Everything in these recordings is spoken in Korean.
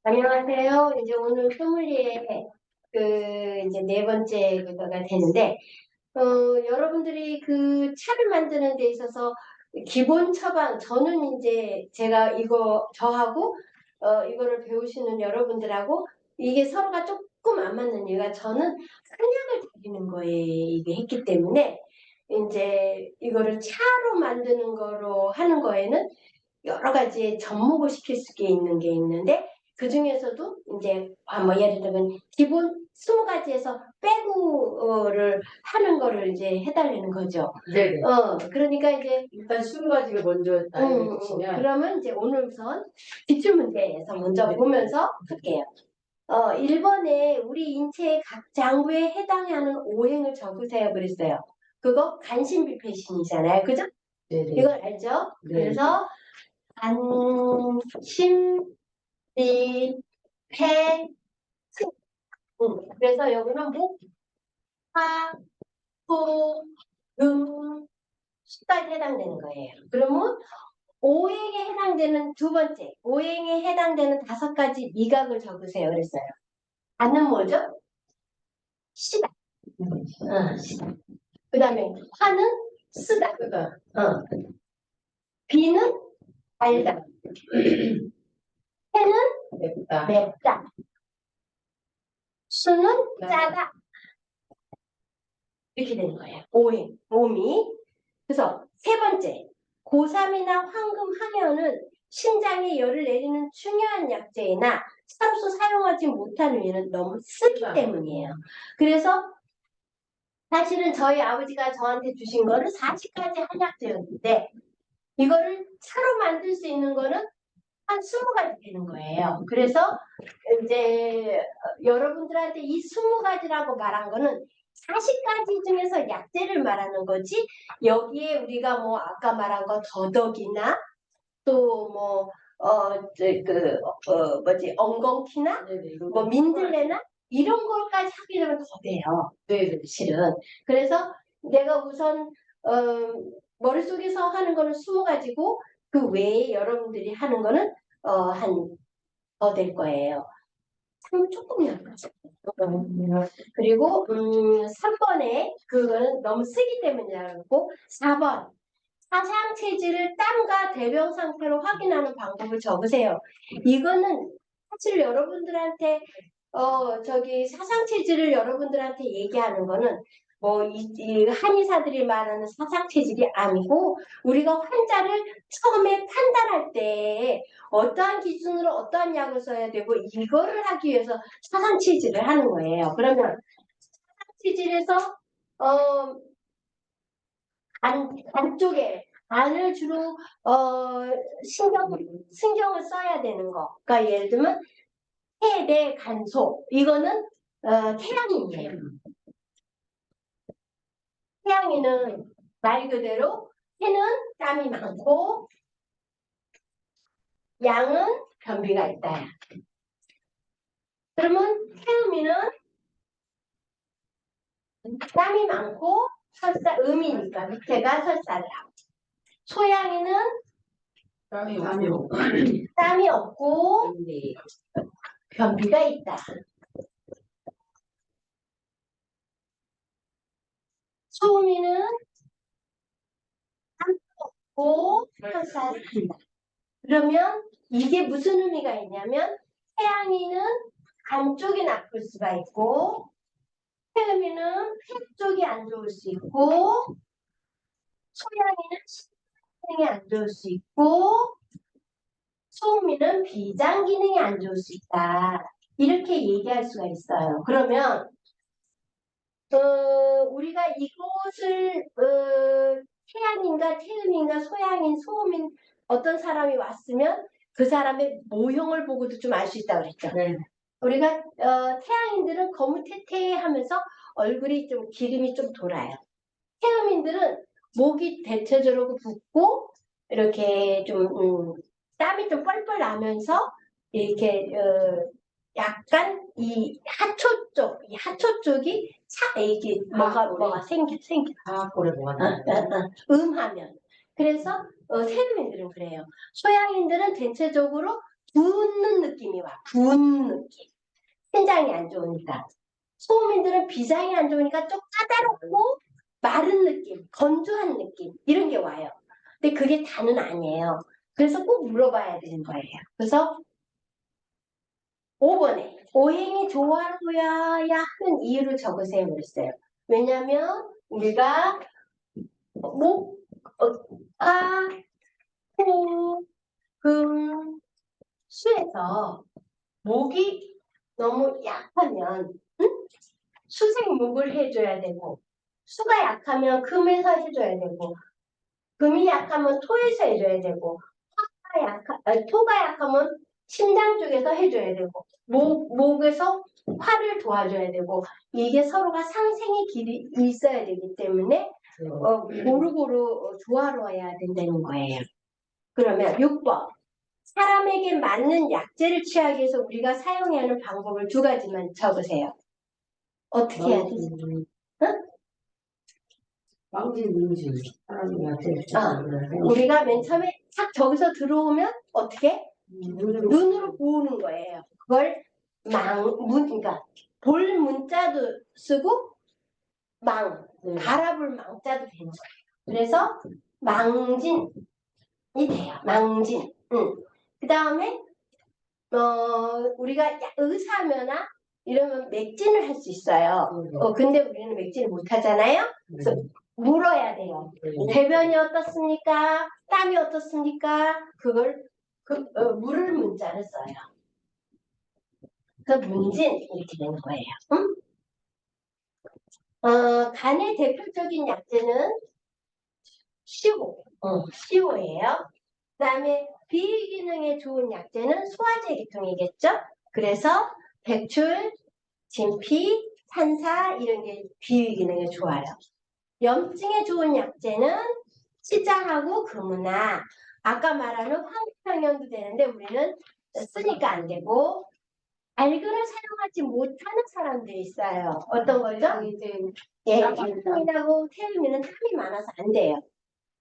안녕하세요. 이제 오늘 소믈리에 이제 네 번째 그거가 되는데, 여러분들이 그 차를 만드는 데 있어서 기본 처방, 저는 이제 제가 저하고 이거를 배우시는 여러분들하고 이게 서로가 조금 안 맞는 이유가, 저는 한약을 드리는 거에 이게 했기 때문에 이제 이거를 차로 만드는 거로 하는 거에는 여러 가지 접목을 시킬 수 있는 게 있는데, 그 중에서도 이제 뭐 예를 들면 기본 20가지에서 빼고를 하는 거를 이제 해달라는 거죠. 네네. 그러니까 이제 일단 20가지를 먼저 알려주시면. 그러면 이제 오늘 우선 기출문제에서 먼저 보면서 할게요. 1번에 우리 인체의 각 장부에 해당하는 오행을 적으세요 그랬어요. 그거 간신비패신이잖아요. 그죠? 네네. 이걸 알죠? 네. 그래서 간, 신, 비, 패, 그래서 여기는 목, 화, 토, 금, 수까지 해당되는 거예요. 그러면 오행에 해당되는 두 번째, 오행에 해당되는 5가지 미각을 적으세요. 그랬어요. 간은 뭐죠? 시다. 시다. 그 다음에 화는 쓰다. 비는 달다. 해는 맵다. 수는 짜다. 이렇게 되는 거예요. 오행, 오미. 그래서 세 번째, 고3이나 황금 항연은 신장에 열을 내리는 중요한 약재이나 산소 사용하지 못한 이유는 너무 쓰기 때문이에요. 그래서 사실은 저희 아버지가 저한테 주신 거는 40가지 한약재였는데, 이거를 차로 만들 수 있는 거는 한 20가지 되는 거예요. 그래서 이제 여러분들한테 이 20가지라고 말한 거는 40가지 중에서 약재를 말하는 거지, 여기에 우리가 뭐 아까 말한 거 더덕이나 또 뭐 엉겅퀴나 뭐 민들레나 이런 걸까지 하게 되면 더 돼요. 네, 실은. 그래서 내가 우선 머릿속에서 하는 거는 20가지고 그 외에 여러분들이 하는 거는 더 될 거예요. 조금 약하죠. 그리고 3번에 그거는 너무 쓰기 때문이라고. 4번 사상 체질을 땀과 대변 상태로 확인하는 방법을 적으세요. 이거는 사실 여러분들한테 사상 체질을 여러분들한테 얘기하는 거는 뭐 이 한의사들이 말하는 사상 체질이 아니고, 우리가 환자를 처음에 판단할 때 어떠한 기준으로 어떠한 약을 써야 되고 이거를 하기 위해서 사상 체질을 하는 거예요. 그러면 사상 체질에서 간 쪽에 간을 주로 신경을 써야 되는 거. 그러니까 예를 들면 폐, 간소, 이거는 태양인이에요. 태양인은 말 그대로 폐는 땀이 많고 양은 변비가 있다. 그러면 태음인은 땀이 많고 음이니까 밑에가 설사라. 소양인은 땀이 없고 변비가 있다. 소음인은 땀이 없고 설사를 한다. 그러면 이게 무슨 의미가 있냐면, 태양인은 간 쪽이 나쁠 수가 있고, 태음인은 폐 쪽이 안 좋을 수 있고, 소양인은 신장 기능이 안 좋을 수 있고, 소음인은 비장 기능이 안 좋을 수 있다. 이렇게 얘기할 수가 있어요. 그러면 우리가 이곳을 태양인가 태음인가 소양인 소음인 어떤 사람이 왔으면 그 사람의 모형을 보고도 좀 알 수 있다고 그랬죠. 네. 우리가 태양인들은 거무태태하면서 얼굴이 좀 기름이 좀 돌아요. 태음인들은 목이 대체적으로 붓고 이렇게 좀 땀이 좀 뻘뻘 나면서 이렇게 약간 이 하초 쪽이 이게 뭐가 생겨. 고래 뭐가 음하면. 그래서 세류인들은 그래요. 소양인들은 대체적으로 붓는 느낌이 와. 붓는 느낌. 신장이 안 좋으니까. 소음인들은 비장이 안 좋으니까 좀 까다롭고 마른 느낌, 건조한 느낌 이런 게 와요. 근데 그게 다는 아니에요. 그래서 꼭 물어봐야 되는 거예요. 그래서 5번에 오행이 조화로워야 하는 이유를 적으세요 그랬어요. 왜냐면 우리가 목, 화, 토, 금, 수에서 목이 너무 약하면 수생목을 해줘야 되고 수가 약하면 금에서 해줘야 되고 금이 약하면 토에서 해줘야 되고 토가 약하면 심장 쪽에서 해줘야 되고 목에서 화를 도와줘야 되고 이게 서로가 상생의 길이 있어야 되기 때문에 고루고루 조화로워야 된다는 거예요. 그러면 6번 사람에게 맞는 약재를 취하기 위해서 우리가 사용해야 하는 방법을 두 가지만 적으세요. 어떻게 해야 되지? 망진 문진 사람한테 우리가 맨 처음에 싹 저기서 들어오면 어떻게? 눈으로 보는 거예요. 그걸 그러니까 볼 문자도 쓰고 바라볼 망자도 되는 거예요. 그래서 망진이 돼요. 망진. 그 다음에 우리가 의사면허 이러면 맥진을 할 수 있어요. 근데 우리는 맥진을 못 하잖아요. 그래서 물어야 돼요. 대변이 어떻습니까? 땀이 어떻습니까? 그걸 물을 문자를 써요. 그 문진 이렇게 되는 거예요. 간의 대표적인 약재는 시오예요. 그 다음에 비위기능에 좋은 약재는 소화제 계통이겠죠. 그래서 백출, 진피, 산사 이런 게 비위기능에 좋아요. 염증에 좋은 약재는 치장하고 금은화. 아까 말하는 황토병연도 되는데 우리는 쓰니까 안 되고 알근을 사용하지 못하는 사람들이 있어요. 어떤 거죠? 예, 일통이라고 태우면 땀이 많아서 안 돼요.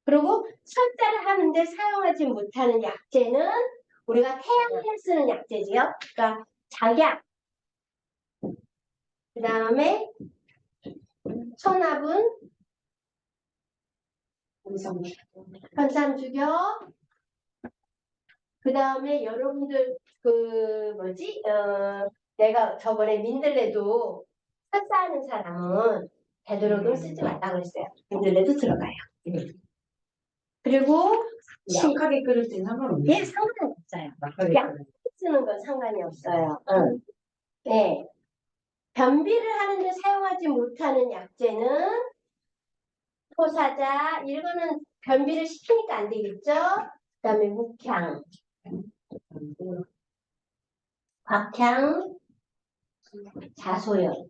그리고 설사를 하는데 사용하지 못하는 약재는 우리가 태양에 쓰는 약재지요. 그러니까 작약. 그 다음에 천합은 현삼주겨. 그 다음에 여러분들 내가 저번에 민들레도 설사하는 사람은 되도록이면 쓰지 말라 그랬어요. 민들레도 들어가요. 그리고 약하게 끓일 때는 상관없네요. 예, 상관이 없어요. 약하게 약하게 쓰는 건 상관이 없어요. 네. 변비를 하는데 사용하지 못하는 약재는 토사자, 이거는 변비를 시키니까 안 되겠죠? 그 다음에 묵향, 곽향, 자소연.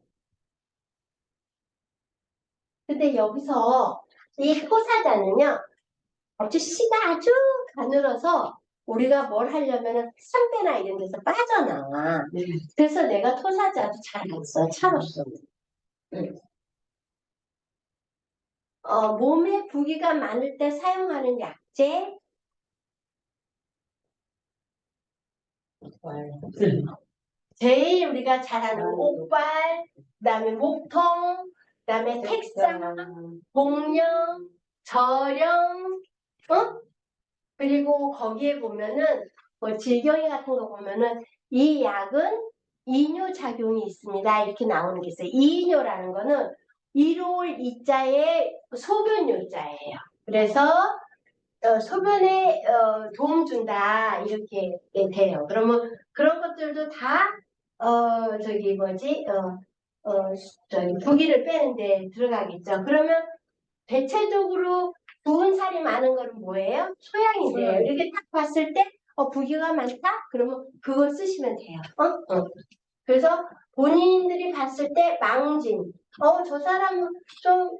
근데 여기서 이 토사자는요, 어째 씨가 아주 가늘어서 우리가 뭘 하려면은 상대나 이런 데서 빠져나와. 그래서 내가 토사자도 잘 안 써, 차로써. 몸에 부기가 많을 때 사용하는 약재, 제일 우리가 잘 아는 옥발, 그다음에 목통, 그다음에 택상, 복령, 저령, 그리고 거기에 보면은 뭐 질경이 같은 거 보면은 이 약은 이뇨 작용이 있습니다. 이렇게 나오는 게 있어요. 이뇨라는 거는 이로울 이자의 소변 요자예요. 그래서 소변에 도움 준다 이렇게 돼요. 그러면 그런 것들도 다 부기를 빼는데 들어가겠죠. 그러면 대체적으로 부은 살이 많은 거는 뭐예요? 소양인데요. 이렇게 딱 봤을 때 부기가 많다? 그러면 그걸 쓰시면 돼요. 그래서 본인들이 봤을 때 망진, 저 사람은 좀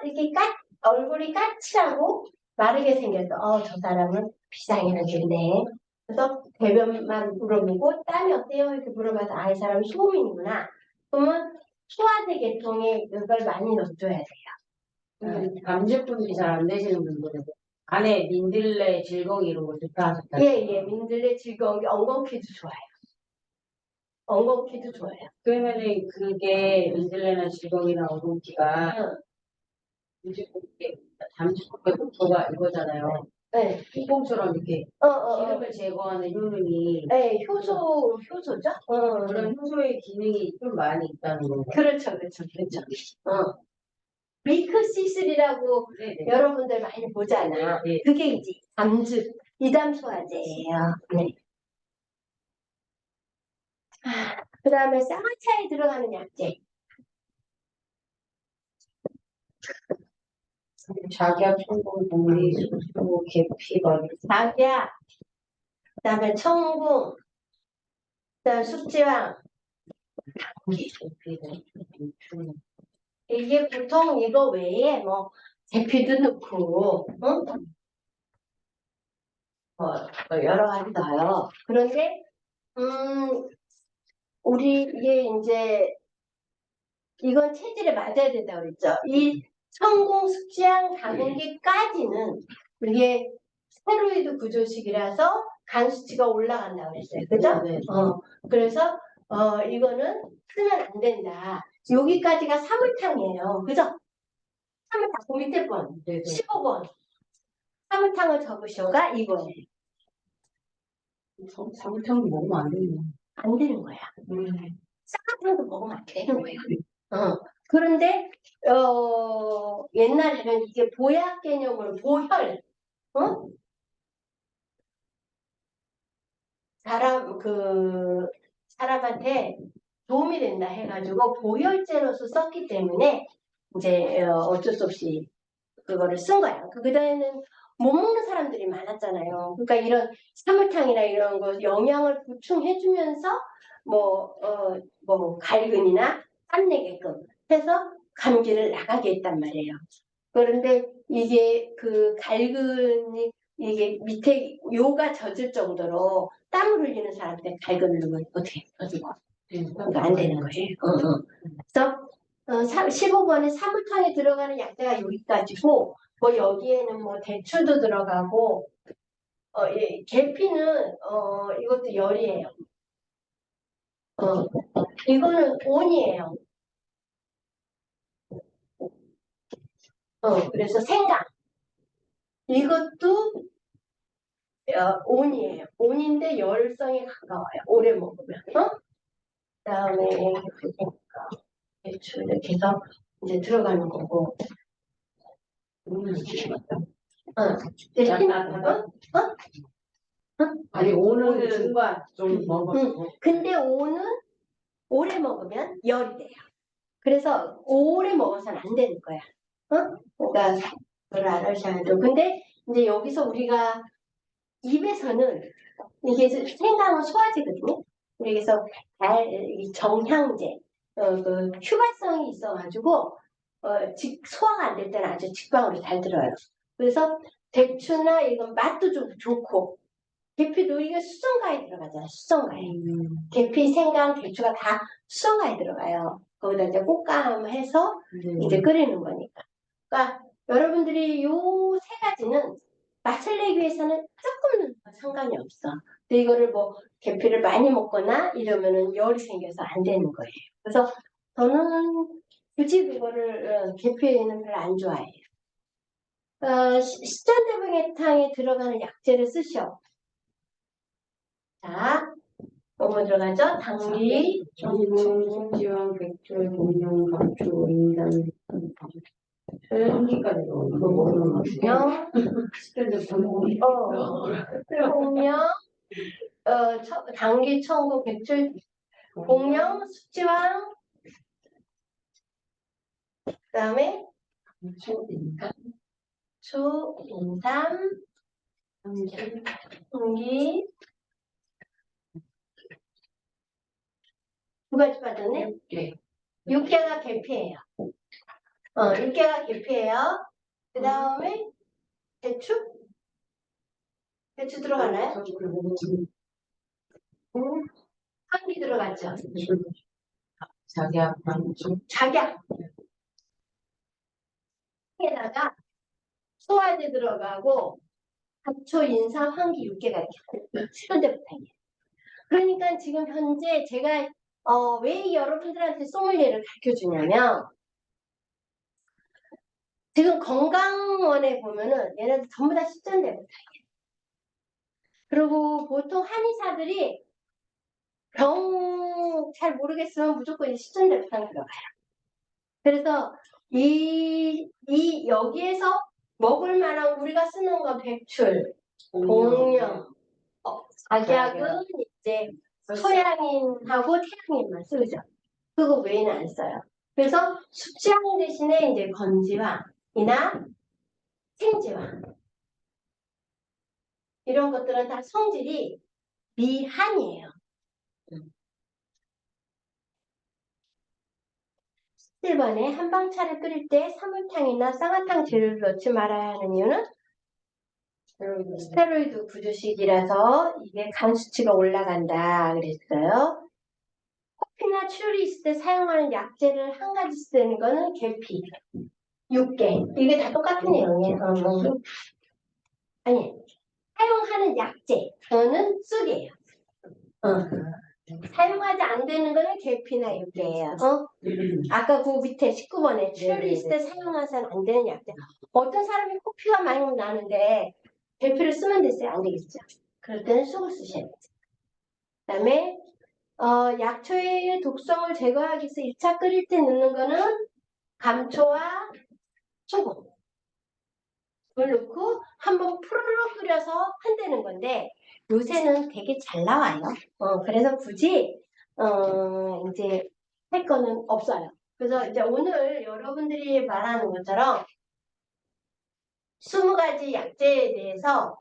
이렇게 얼굴이 까칠하고 마르게 생겨서 저 사람은 비상이라겠네. 그래서 대변만 물어보고 땀이 어때요? 이렇게 물어봐서 이 사람은 소음이구나. 그러면 소화제 계통에 이걸 많이 넣어줘야 돼요. 감제분들이 잘 안 되시는 분들은 안에 민들레, 질겅이 이런 거 좋다 하셨다. 예, 민들레 즐거운 게 엉겅퀴도 좋아요. 엉겅퀴도 좋아요. 그러면은 그게 민들레나 질겅이나 어동키가 응. 잠식국가 이거잖아요. 네. 콩처럼 이렇게 기름을 제거하는 효능이 네, 효소죠? 그런 효소의 기능이 좀 많이 있다는 거예요. 그렇죠. 밀크 시슬이라고 네네. 여러분들 많이 보잖아. 네. 그게 이제 이담 소화제예요. 네. 그 다음에 쌍화차에 들어가는 약재. 자기야, 청국, 동리, 수수, 계피, 낙야, 그 다음에 청궁, 그 다음에 숙지황. 이게 보통 이거 외에 뭐 계피도 넣고, 응? 여러 가지 넣어요. 그런데 우리 이게 이제 이건 체질에 맞아야 된다고 그랬죠. 이 성공 숙지향 다분기까지는 이게 스테로이드 구조식이라서 간 수치가 올라간다고 그랬어요. 그죠? 네. 그래서 이거는 쓰면 안 된다. 여기까지가 사물탕이에요. 그죠? 사물탕 그 밑에 번 15번 사물탕을 적으셔가 이거예요. 사물탕도 먹으면 안 되네. 안 되는 거야. 쌍화탕도 먹으면 안 되는 거예요. 그런데 옛날에는 이게 보약 개념으로 보혈, 어? 사람한테 도움이 된다 해가지고 보혈제로서 썼기 때문에 이제 어쩔 수 없이 그거를 쓴 거야. 그다음에는 못 먹는 사람들이 많았잖아요. 그러니까 이런 사물탕이나 이런 거 영양을 보충해주면서 뭐 갈근이나 땀내게끔 해서 감기를 나가게 했단 말이에요. 그런데 이게 그 갈근이 이게 밑에 요가 젖을 정도로 땀을 흘리는 사람한테 갈근을 넣으면 어떻게 터지고 그러니까 안 되는 거예요. 그래서 15번에 사물탕에 들어가는 약재가 여기까지고 뭐 여기에는 뭐 대추도 들어가고 예, 계피는 이것도 열이에요. 이거는 온이에요. 그래서 생강 이것도 온이에요. 온인데 열성에 가까워요. 오래 먹으면. 그다음에 대추 이렇게 해서 이제 들어가는 거고. 아니 오늘 중반 좀 먹었고. 근데 오는 오래 먹으면 열이 돼요. 그래서 오래 먹어서는 안 되는 거야. 그러니까 그걸 알아셔야 돼요. 근데 이제 여기서 우리가 입에서는 이게 생강은 소화제거든요. 그래서 이 정향제, 그 휴발성이 있어가지고 소화가 안 될 때는 아주 직방으로 잘 들어요. 그래서 대추나 이건 맛도 좀 좋고 계피도 이게 수성가에 들어가잖아요. 수성가에. 계피, 생강, 대추가 다 수성가에 들어가요. 거기다 이제 꽃감해서 이제 끓이는 거니까. 그러니까 여러분들이 요 세 가지는 맛을 내기 위해서는 조금 넣는 건 상관이 없어. 근데 이거를 뭐 계피를 많이 먹거나 이러면은 열이 생겨서 안 되는 거예요. 그래서 저는 굳이 그거를 계피는 별로 안 좋아해요. 십전대병에탕에 들어가는 약재를 쓰셔. 자, 뭐뭐 들어가죠? 당귀, 청국, 숙지황, 백철, 공룡, 감초, 인삼, 청기까지 이거 먹으면 공명, 공명, 당귀, 청국, 백출, 공명, 숙지황, 그다음에 수, 인삼, 당귀, 두 가지 빠졌네? 육개가 계피예요. 육개가 계피예요. 그 다음에 대추? 대추 들어가나요? 한기 들어갔죠? 자기야, 작약. 에다가 소화제 들어가고 잡초, 인삼, 황기, 육개가 이렇게 수련제부터예요. 그러니까 지금 현재 제가 왜 여러분들한테 소믈리에를 가르쳐 주냐면 지금 건강원에 보면은 얘네들 전부 다 식전제부터. 그리고 보통 한의사들이 병 잘 모르겠으면 무조건 식전제부터 들어가요. 그래서 여기에서 먹을 만한 우리가 쓰는 건 백출, 동령, 박약은 이제 소양인하고 태양인만 쓰죠. 그거 외에는 안 써요. 그래서 숙취향 대신에 이제 건지황이나 생지황 이런 것들은 다 성질이 미한이에요. 1번에 한방차를 끓일 때 사물탕이나 쌍화탕 재료를 넣지 말아야 하는 이유는 스테로이드 부주식이라서 이게 간 수치가 올라간다 그랬어요. 코피나 출혈이 있을 때 사용하는 약재를 한 가지 쓰는 거는 계피, 육개 이게 다 똑같은 내용이에요. 아니 사용하는 약재는 쑥이에요. 사용하지 안 되는 거는 계피나 육개예요. 아까 그 밑에 19번에 출혈이 있을 때 사용하서는 안 되는 약재. 어떤 사람이 코피가 많이 나는데 계피를 쓰면 됐어요? 안 되겠죠. 그럴 때는 쑥을 쓰셔야 돼요. 그 다음에 약초의 독성을 제거하기 위해서 1차 끓일 때 넣는 거는 감초와 소금 물 넣고 한번 푸르르 끓여서 한다는 건데 요새는 되게 잘 나와요. 그래서 굳이 이제 할 거는 없어요. 그래서 이제 오늘 여러분들이 말하는 것처럼 20가지 약재에 대해서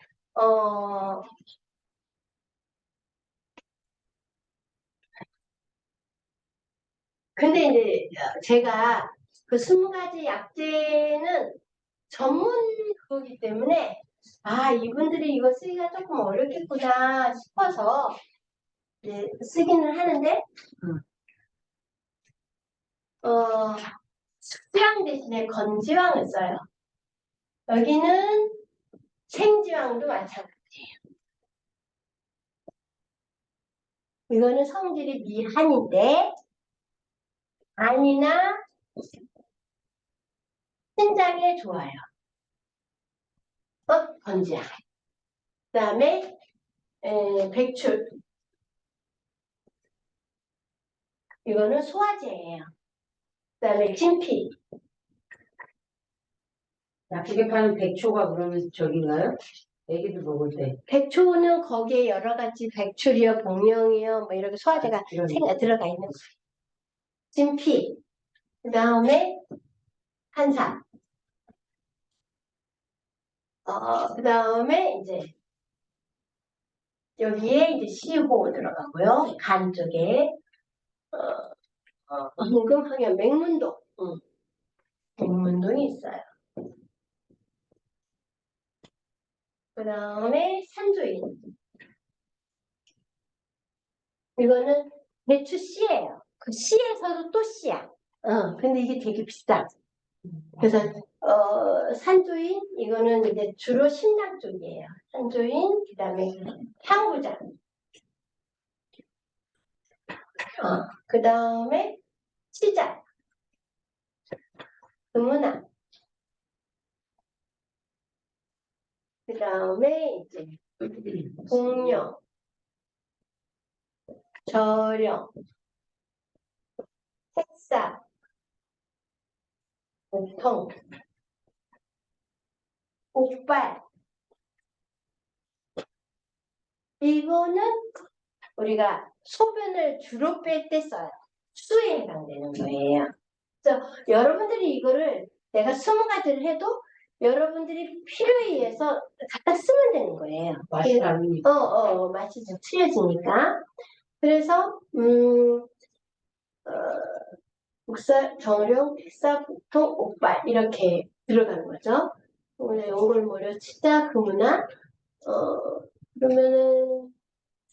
근데 이제 제가 그 20가지 약재는 전문 그거기 때문에 이분들이 이거 쓰기가 조금 어렵겠구나 싶어서 이제 쓰기는 하는데 숙지황 대신에 건지황을 써요. 여기는 생지황도 마찬가지예요. 이거는 성질이 미한인데 간이나 신장에 좋아요. 건지황. 그 다음에 백출. 이거는 소화제예요. 그 다음에 진피. 약국에 파는 백초가 그러면 저긴가요? 애기들 먹을 때. 백초는 거기에 여러 가지 백출이요, 복령이요, 뭐 이렇게 소화제가 들어가 있는 거예요. 진피. 그 다음에 한삼. 그 다음에 이제 여기에 이제 시호 들어가고요. 간 쪽에 황금항염 맹문동. 맹문동이 있어요. 그 다음에 산조인. 이거는 배추 씨예요. 그 씨에서도 또 씨야. 근데 이게 되게 비싸. 그래서 산조인 이거는 이제 주로 신장 쪽이에요. 산조인 그다음에 향부장. 그다음에 치자. 금은아. 그다음에 이제 공령, 저령, 색사, 옥통, 옥발. 이거는 우리가 소변을 주로 뺄 때 써요. 수에 해당되는 거예요. 그래서 여러분들이 이거를 내가 20가지를 해도 여러분들이 필요에 의해서 갖다 쓰면 되는 거예요. 맛이 다르니까. 맛이 좀 틀려지니까. 그래서 목살, 정령, 백사, 보통, 옥발 이렇게 들어가는 거죠. 오늘 연골모려, 치자, 금은화. 그러면은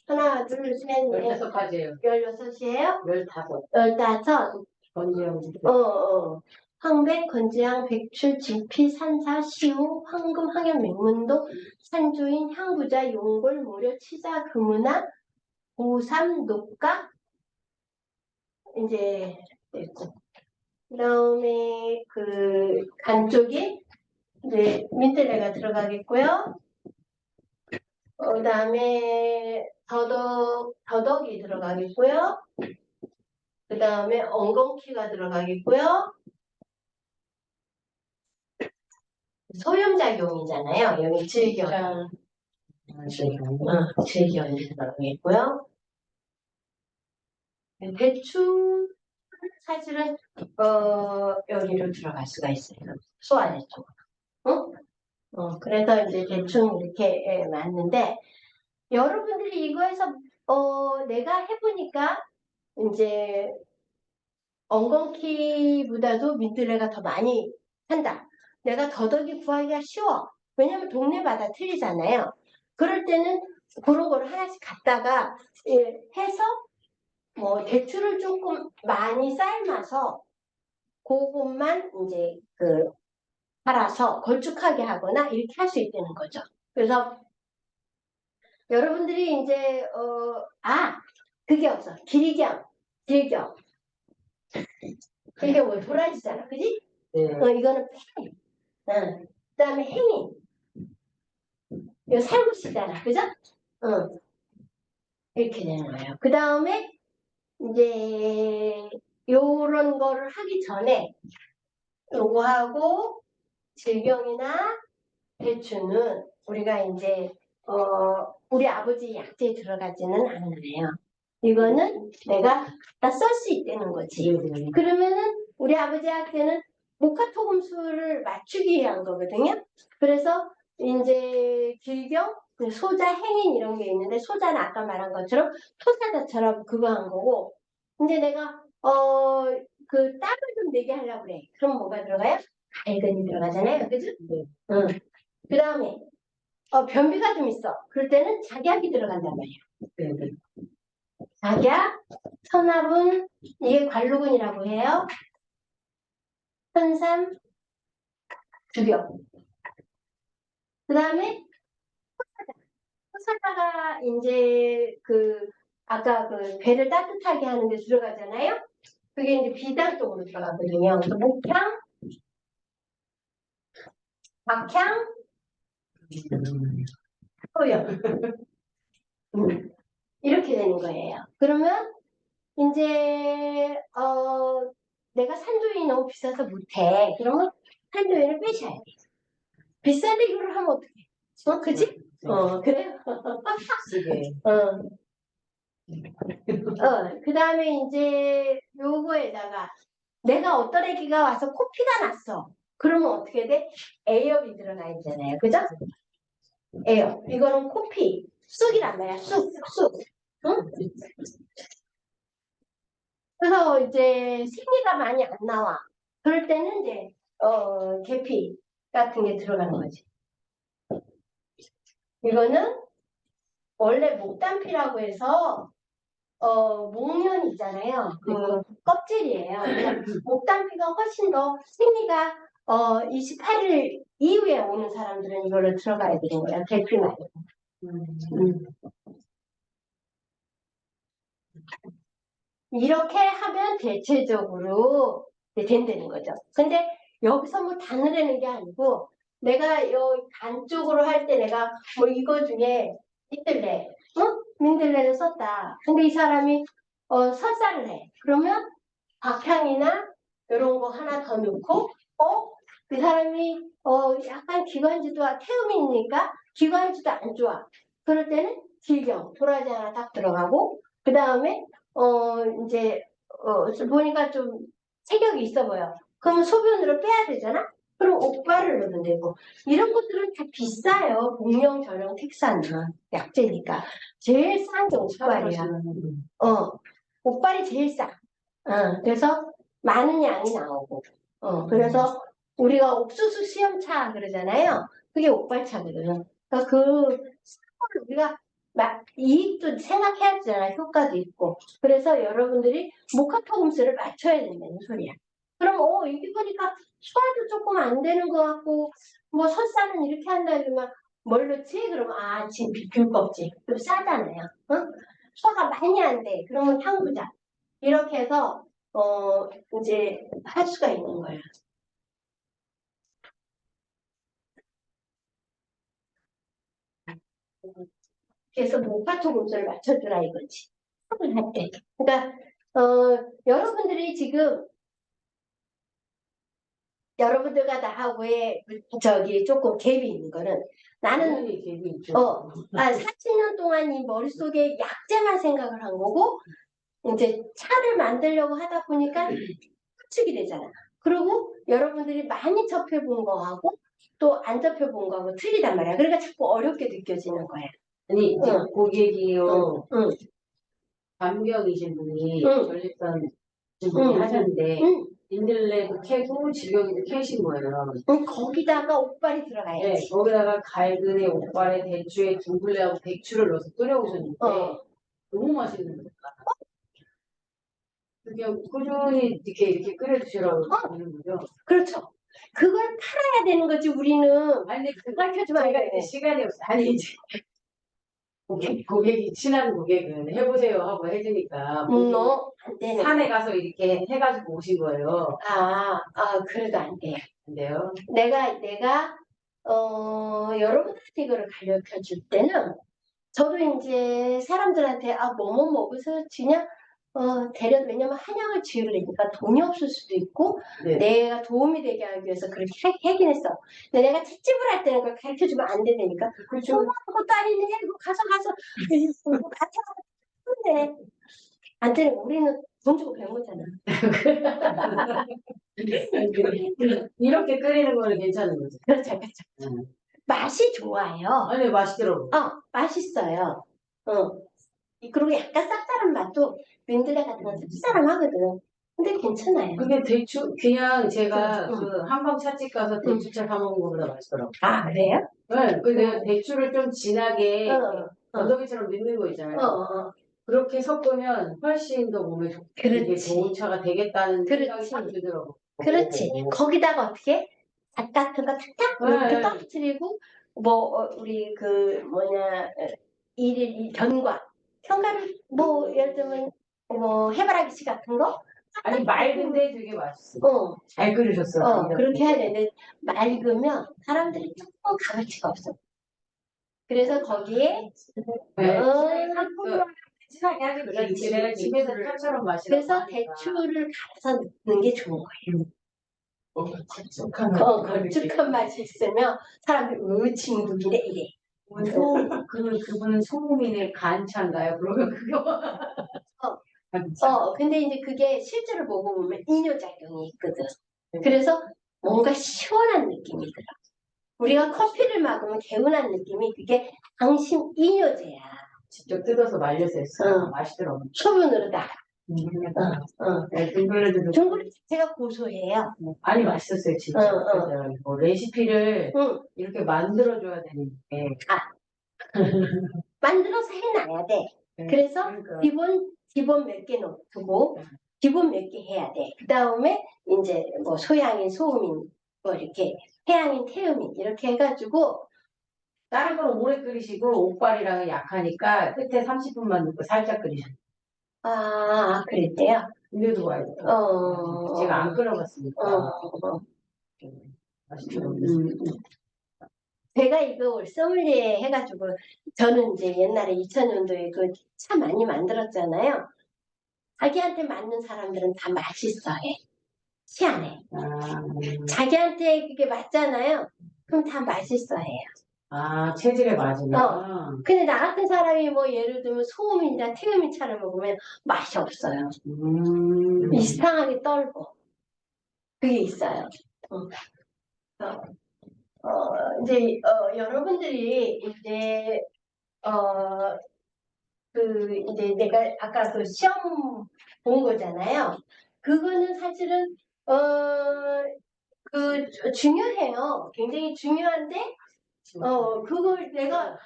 하나, 둘, 셋, 넷, 16가지예요. 16이에요? 15. 15. 건지하고. 황백, 건재향, 백출, 진피, 산사, 시우, 황금, 황현, 맹문도, 산주인, 향부자, 용골, 모려, 치자, 금은아, 오삼, 녹각, 이제 있고. 그다음에 그 간쪽에 이제 민들레가 들어가겠고요. 그다음에 더덕이 들어가겠고요. 그다음에 엉겅퀴가 들어가겠고요. 소염작용이잖아요. 여기 질겨, 질겨이 들어가겠고요. 배추 사실은 여기로 들어갈 수가 있어요. 소화제 쪽으로. 그래서 이제 대충 이렇게 맞는데 여러분들이 이거에서 내가 해보니까 이제 엉겅퀴보다도 민들레가 더 많이 한다. 내가 더덕이 구하기가 쉬워. 왜냐면 동네마다 틀리잖아요. 그럴 때는 그런 거를 하나씩 갖다가 해서 뭐 대추를 조금 많이 삶아서 그것만 이제 갈아서 걸쭉하게 하거나 이렇게 할 수 있다는 거죠. 그래서 여러분들이 이제 그게 없어. 길경. 이게 뭐 도라지잖아, 그지? 네. 이거는 팽. 그다음에 행인. 이거 살구시잖아, 그죠? 이렇게 되는 거예요. 그 다음에 이제 요런 거를 하기 전에 요거 하고 질경이나 배추는 우리가 이제 우리 아버지 약재에 들어가지는 않아요. 이거는 내가 다 쓸 수 있다는 거지. 그러면은 우리 아버지 약재는 목화토금수를 맞추기 위한 거거든요. 그래서 이제 길경, 소자, 행인 이런 게 있는데 소자는 아까 말한 것처럼 토사자처럼 그거 한 거고 이제 내가 그 땀을 좀 내게 하려고 그래. 그럼 뭐가 들어가요? 갈근이 들어가잖아요. 그죠? 네. 응. 그 다음에 변비가 좀 있어. 그럴 때는 작약이 들어간단 말이야. 네. 작약, 선합은 이게 관루근이라고 해요. 현삼, 주병. 그 다음에 호사다가 이제 아까 배를 따뜻하게 하는 데 들어가잖아요. 그게 이제 비장 쪽으로 들어가거든요. 그래서 목향, 박향, 소염. 이렇게 되는 거예요. 그러면 이제 내가 산조인이 너무 비싸서 못해. 그러면 산조인을 빼셔야 돼. 비싼데 이거를 하면 어떡해? 그치? 그래요? 쓰게. 그 다음에 이제 요거에다가 내가 어떤 애기가 와서 코피가 났어. 그러면 어떻게 돼? 에이업이 들어가 있잖아요. 그죠? 에이업. 이거는 코피. 쑥이란 말이야. 쑥. 응? 그래서 이제 생리가 많이 안 나와. 그럴 때는 이제 계피 같은 게 들어가는 거지. 이거는 원래 목단피라고 해서 목련 있잖아요. 그 껍질이에요. 그래서 목단피가 훨씬 더 생리가 28일 이후에 오는 사람들은 이걸로 들어가야 되는 거예요. 계피 말고. 이렇게 하면 대체적으로 된다는 거죠. 근데 여기서 뭐 다 넣으라는 게 아니고 내가 요 간 쪽으로 할 때 내가 뭐 이거 중에 민들레를 썼다. 근데 이 사람이 설사를 해. 그러면 박향이나 이런 거 하나 더 넣고 그 사람이 약간 기관지도 태음이니까 기관지도 안 좋아. 그럴 때는 질경, 도라지 하나 딱 들어가고 그 다음에 이제 보니까 좀 체격이 있어 보여. 그러면 소변으로 빼야 되잖아. 그럼 옥발을 넣으면 되고 이런 것들은 다 비싸요. 복령, 전용, 택사는 약재니까 제일 싼 게 옥발이야. 옥발이 제일 싸. 그래서 많은 양이 나오고. 그래서 우리가 옥수수 시험차 그러잖아요. 그게 옥발차거든. 그러니까 그걸 우리가 이익도 생각해야 되잖아. 효과도 있고. 그래서 여러분들이 목화토금수를 맞춰야 된다는 소리야. 그럼 여기 보니까 소화도 조금 안 되는 것 같고 뭐 설사는 이렇게 한다 그러면 뭘 넣지? 그러면 지금 귤껍질. 좀 싸잖아요. 어? 소화가 많이 안 돼. 그러면 향부자. 이렇게 해서 이제 할 수가 있는 거예요. 그래서 목파토 음수를 맞춰주라 이거지. 합을 할 때. 그러니까 여러분들이 지금 여러분들과 나하고의 저기 조금 갭이 있는 거는 나는 당연히 갭이 있죠. 40년 동안 이 머릿속에 약재만 생각을 한 거고 이제 차를 만들려고 하다 보니까 추측이 되잖아. 그리고 여러분들이 많이 접해본 거하고 또 안 접해본 거하고 틀리단 말이야. 그러니까 자꾸 어렵게 느껴지는 거야. 아니 이제 응. 고객이요. 응. 간병이신 분이 응. 전립선 응. 분이 하셨는데 응. 민들레도 캐고 질병이도 캐신 거예요. 거기다가 옥발이 들어가야지. 네, 거기다가 갈근에 옥발에 대추에 둥글레하고 배추를 넣어서 끓여오셨는데 너무 맛있는 거예요. 그냥 꾸준히 이렇게 끓여 드시라고 하는 거죠. 그렇죠. 그걸 팔아야 되는 거지 우리는. 아니 근데 가르쳐주면 안 저희가 돼. 이제 시간이 없어. 아니 이제 고객이 친한 고객은 해보세요 하고 해주니까 안 되는. 산에 가서 이렇게 해가지고 오신 거예요. 그래도 안 돼요. 근데요. 내가 여러분한테 이거를 가르쳐 줄 때는 저도 이제 사람들한테 뭐뭐 먹어서 지냐 왜냐면 한약을 지으려니까 돈이 없을 수도 있고 네. 내가 도움이 되게 하기 위해서 그렇게 하긴 했어. 근데 내가 채집을 할 때는 그걸 가르쳐 주면 안 되니까 그렇죠. 것도 아니네. 이거 가서 이거 같이 하는데 안 되는 거. 우리는 돈 주고 배운 거잖아. 이렇게 끓이는 거는 괜찮은 거죠. 그렇죠. 맛이 좋아요. 아니 맛있더라고. 맛있어요. 그리고 약간 쌉싸름 맛도 민들레 같은 건 쌉싸름하거든. 근데 괜찮아요. 근데 대추 그냥 제가 응. 그 한방 찻집 가서 대추차 사 먹는 거보다 맛있더라고. 그래요? 네, 근데 대추를 좀 진하게 어. 건더기처럼 넣는 거 있잖아요. 그렇게 섞으면 훨씬 더 몸에 되게 그렇지. 좋은 차가 되겠다는 생각이 그렇지. 딱 들더라고. 그렇지. 거기다가 어떻게 잣 같은 거 탁탁 이렇게 네. 떨어뜨리고 우리 일일 견과를 예를 들면 해바라기 씨 같은 거 아니 맑은데 되게 맛있어. 잘 끓이셨어. 그렇게 해야 되는데 맑으면 사람들이 조금 값어치가 없어. 그래서 거기에 진하게 하지. 그렇지. 내가 집에서 차처럼 마시라고 그래서 하니까. 대추를 갈아서 넣는 게 좋은 거예요. 걸쭉한 걸쭉한 맛이 있으면 사람들이 진국이네 이래. 그분은 소금이네 간차인가요? 그러면 그거. 근데 이제 그게 실제로 먹어보면 이뇨작용이 있거든. 그래서 뭔가 시원한 느낌이 들어. 우리가 커피를 마시면 개운한 느낌이 그게 당신 이뇨제야. 직접 뜯어서 말려서 했어. 맛있더라고. 소분으로다가. 둥글레도 둥글레 자체가 고소해요. 아니 맛있었어요 진짜. 그래서 레시피를 이렇게 만들어줘야 되는데. 만들어서 해놔야 돼. 그래서 기본 몇 개 두고 기본 몇 개 해야 돼. 그 다음에 이제 소양인, 소음인, 이렇게 해양인, 태음인 이렇게 해가지고 다른 건 오래 끓이시고 옥발이랑은 약하니까 끝에 30분만 넣고 살짝 끓이셨어요. 그랬대요. 근데도 맛있어. 제가 안 끓여봤으니까. 맛있더라고요. 제가 이거 소믈리에 해가지고 저는 이제 옛날에 2000년도에 그 차 많이 만들었잖아요. 자기한테 맞는 사람들은 다 맛있어해. 희한해. 자기한테 그게 맞잖아요. 그럼 다 맛있어해요. 체질에 맞으면. 근데 나 같은 사람이 예를 들면 소음이나 태음인 차를 먹으면 맛이 없어요. 이상하게 떨고. 그게 있어요. 이제 여러분들이 이제 이제 내가 아까 그 시험 본 거잖아요. 그거는 사실은 중요해요. 굉장히 중요한데 그걸 내가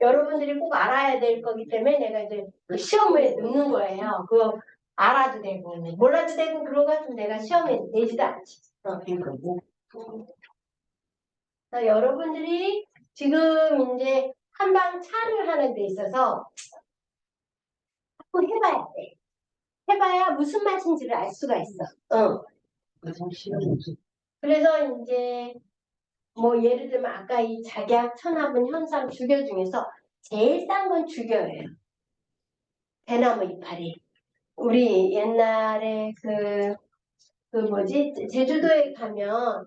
여러분들이 꼭 알아야 될 거기 때문에 내가 이제 그 시험에 넣는 거예요. 알아도 되고 몰라도 되고 그런 것 같으면 내가 시험에 내지도 않지. 그러니까 뭐 그래서 여러분들이 지금 이제 한방 차를 하는 데 있어서 자꾸 해봐야 돼. 해봐야 무슨 맛인지를 알 수가 있어. 가장 싫은 그래서 이제 뭐 예를 들면 아까 이 작약, 천화분, 현상, 주교 중에서 제일 싼 건 주교예요. 대나무 이파리. 우리 옛날에 그 뭐지 제주도에 가면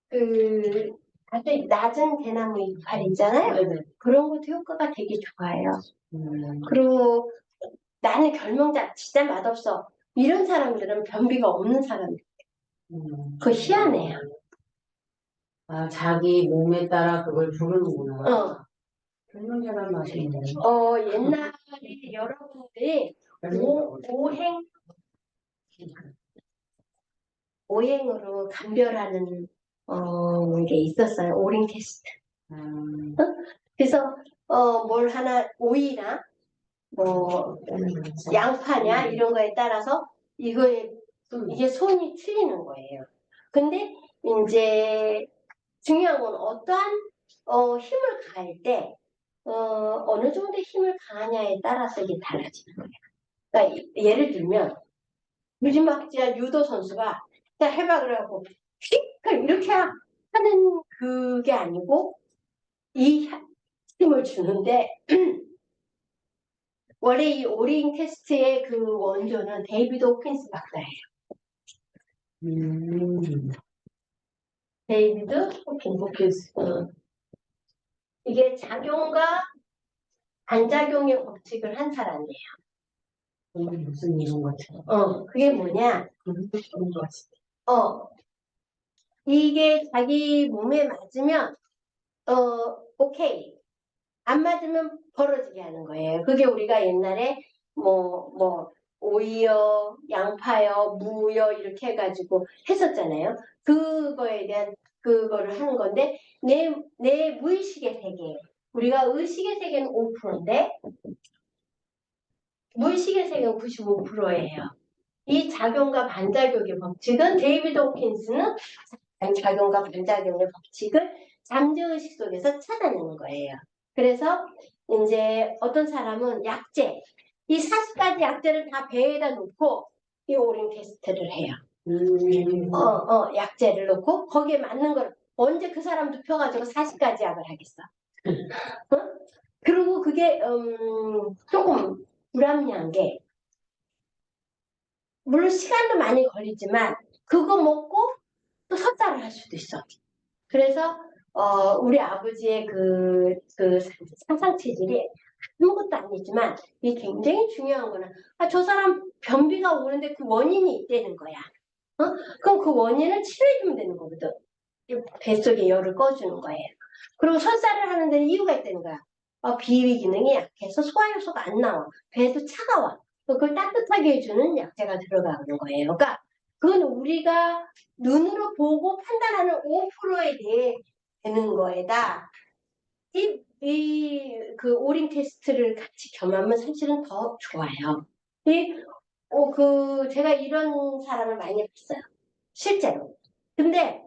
그 아주 낮은 대나무 이파리 있잖아요. 네네. 그런 것도 효과가 되게 좋아요. 음. 그리고 나는 결명자 진짜 맛없어. 이런 사람들은 변비가 없는 사람들. 그거 희한해요. 아, 자기 몸에 따라 그걸 부르는구나. 어, 설명자란 맛이 있네. 옛날에 여러분들이 오행으로 감별하는 게 있었어요. 오링 테스트. 그래서 뭘 하나 오이나 뭐 양파냐 이런 거에 따라서 이게 손이 틀리는 거예요. 근데 이제 중요한 건 어떠한 힘을 가할 때 어느 정도 힘을 가하냐에 따라서 이게 달라지는 거예요. 그러니까 예를 들면 무지막지한 유도 선수가 자 해봐 그래갖고 휙 이렇게 하는 그게 아니고 이 힘을 주는데 원래 이 오링 테스트의 그 원조는 데이비드 호킨스 박사예요. 데이비드 호킨스. 이게 작용과 반작용의 법칙을 한 사람이에요. 무슨 이론 같아요. 그게 뭐냐? 이게 자기 몸에 맞으면 오케이. 안 맞으면 벌어지게 하는 거예요. 그게 우리가 옛날에 뭐 오이요, 양파요, 무요 이렇게 해가지고 했었잖아요. 그거에 대한 그거를 하는 건데 내 무의식의 세계. 우리가 의식의 세계는 5%인데 무의식의 세계는 95%예요. 이 작용과 반작용의 법칙은 데이비드 호킨스는 작용과 반작용의 법칙을 잠재의식 속에서 찾아내는 거예요. 그래서 이제 어떤 사람은 약재, 이 40가지 약재를 다 배에다 놓고 이 오링 테스트를 해요. 약재를 놓고 거기에 맞는 걸 언제 그 사람 눕혀가지고 40가지 약을 하겠어. 그리고 그게 조금 불합리한 게 물론 시간도 많이 걸리지만 그거 먹고 또 설사를 할 수도 있어. 그래서 우리 아버지의 그 상상 체질이 아무것도 아니지만 이게 굉장히 중요한 거는 저 사람 변비가 오는데 그 원인이 있다는 거야. 그럼 그 원인을 치료해주면 되는 거거든. 뱃속에 열을 꺼주는 거예요. 그리고 설사를 하는 데는 이유가 있다는 거야. 비위 기능이 약해서 소화효소가 안 나와. 배도 차가워. 그걸 따뜻하게 해주는 약재가 들어가는 거예요. 그러니까 그건 우리가 눈으로 보고 판단하는 5%에 대해 되는 거에다 그 오링 테스트를 같이 겸하면 사실은 더 좋아요. 제가 이런 사람을 많이 봤어요. 실제로. 근데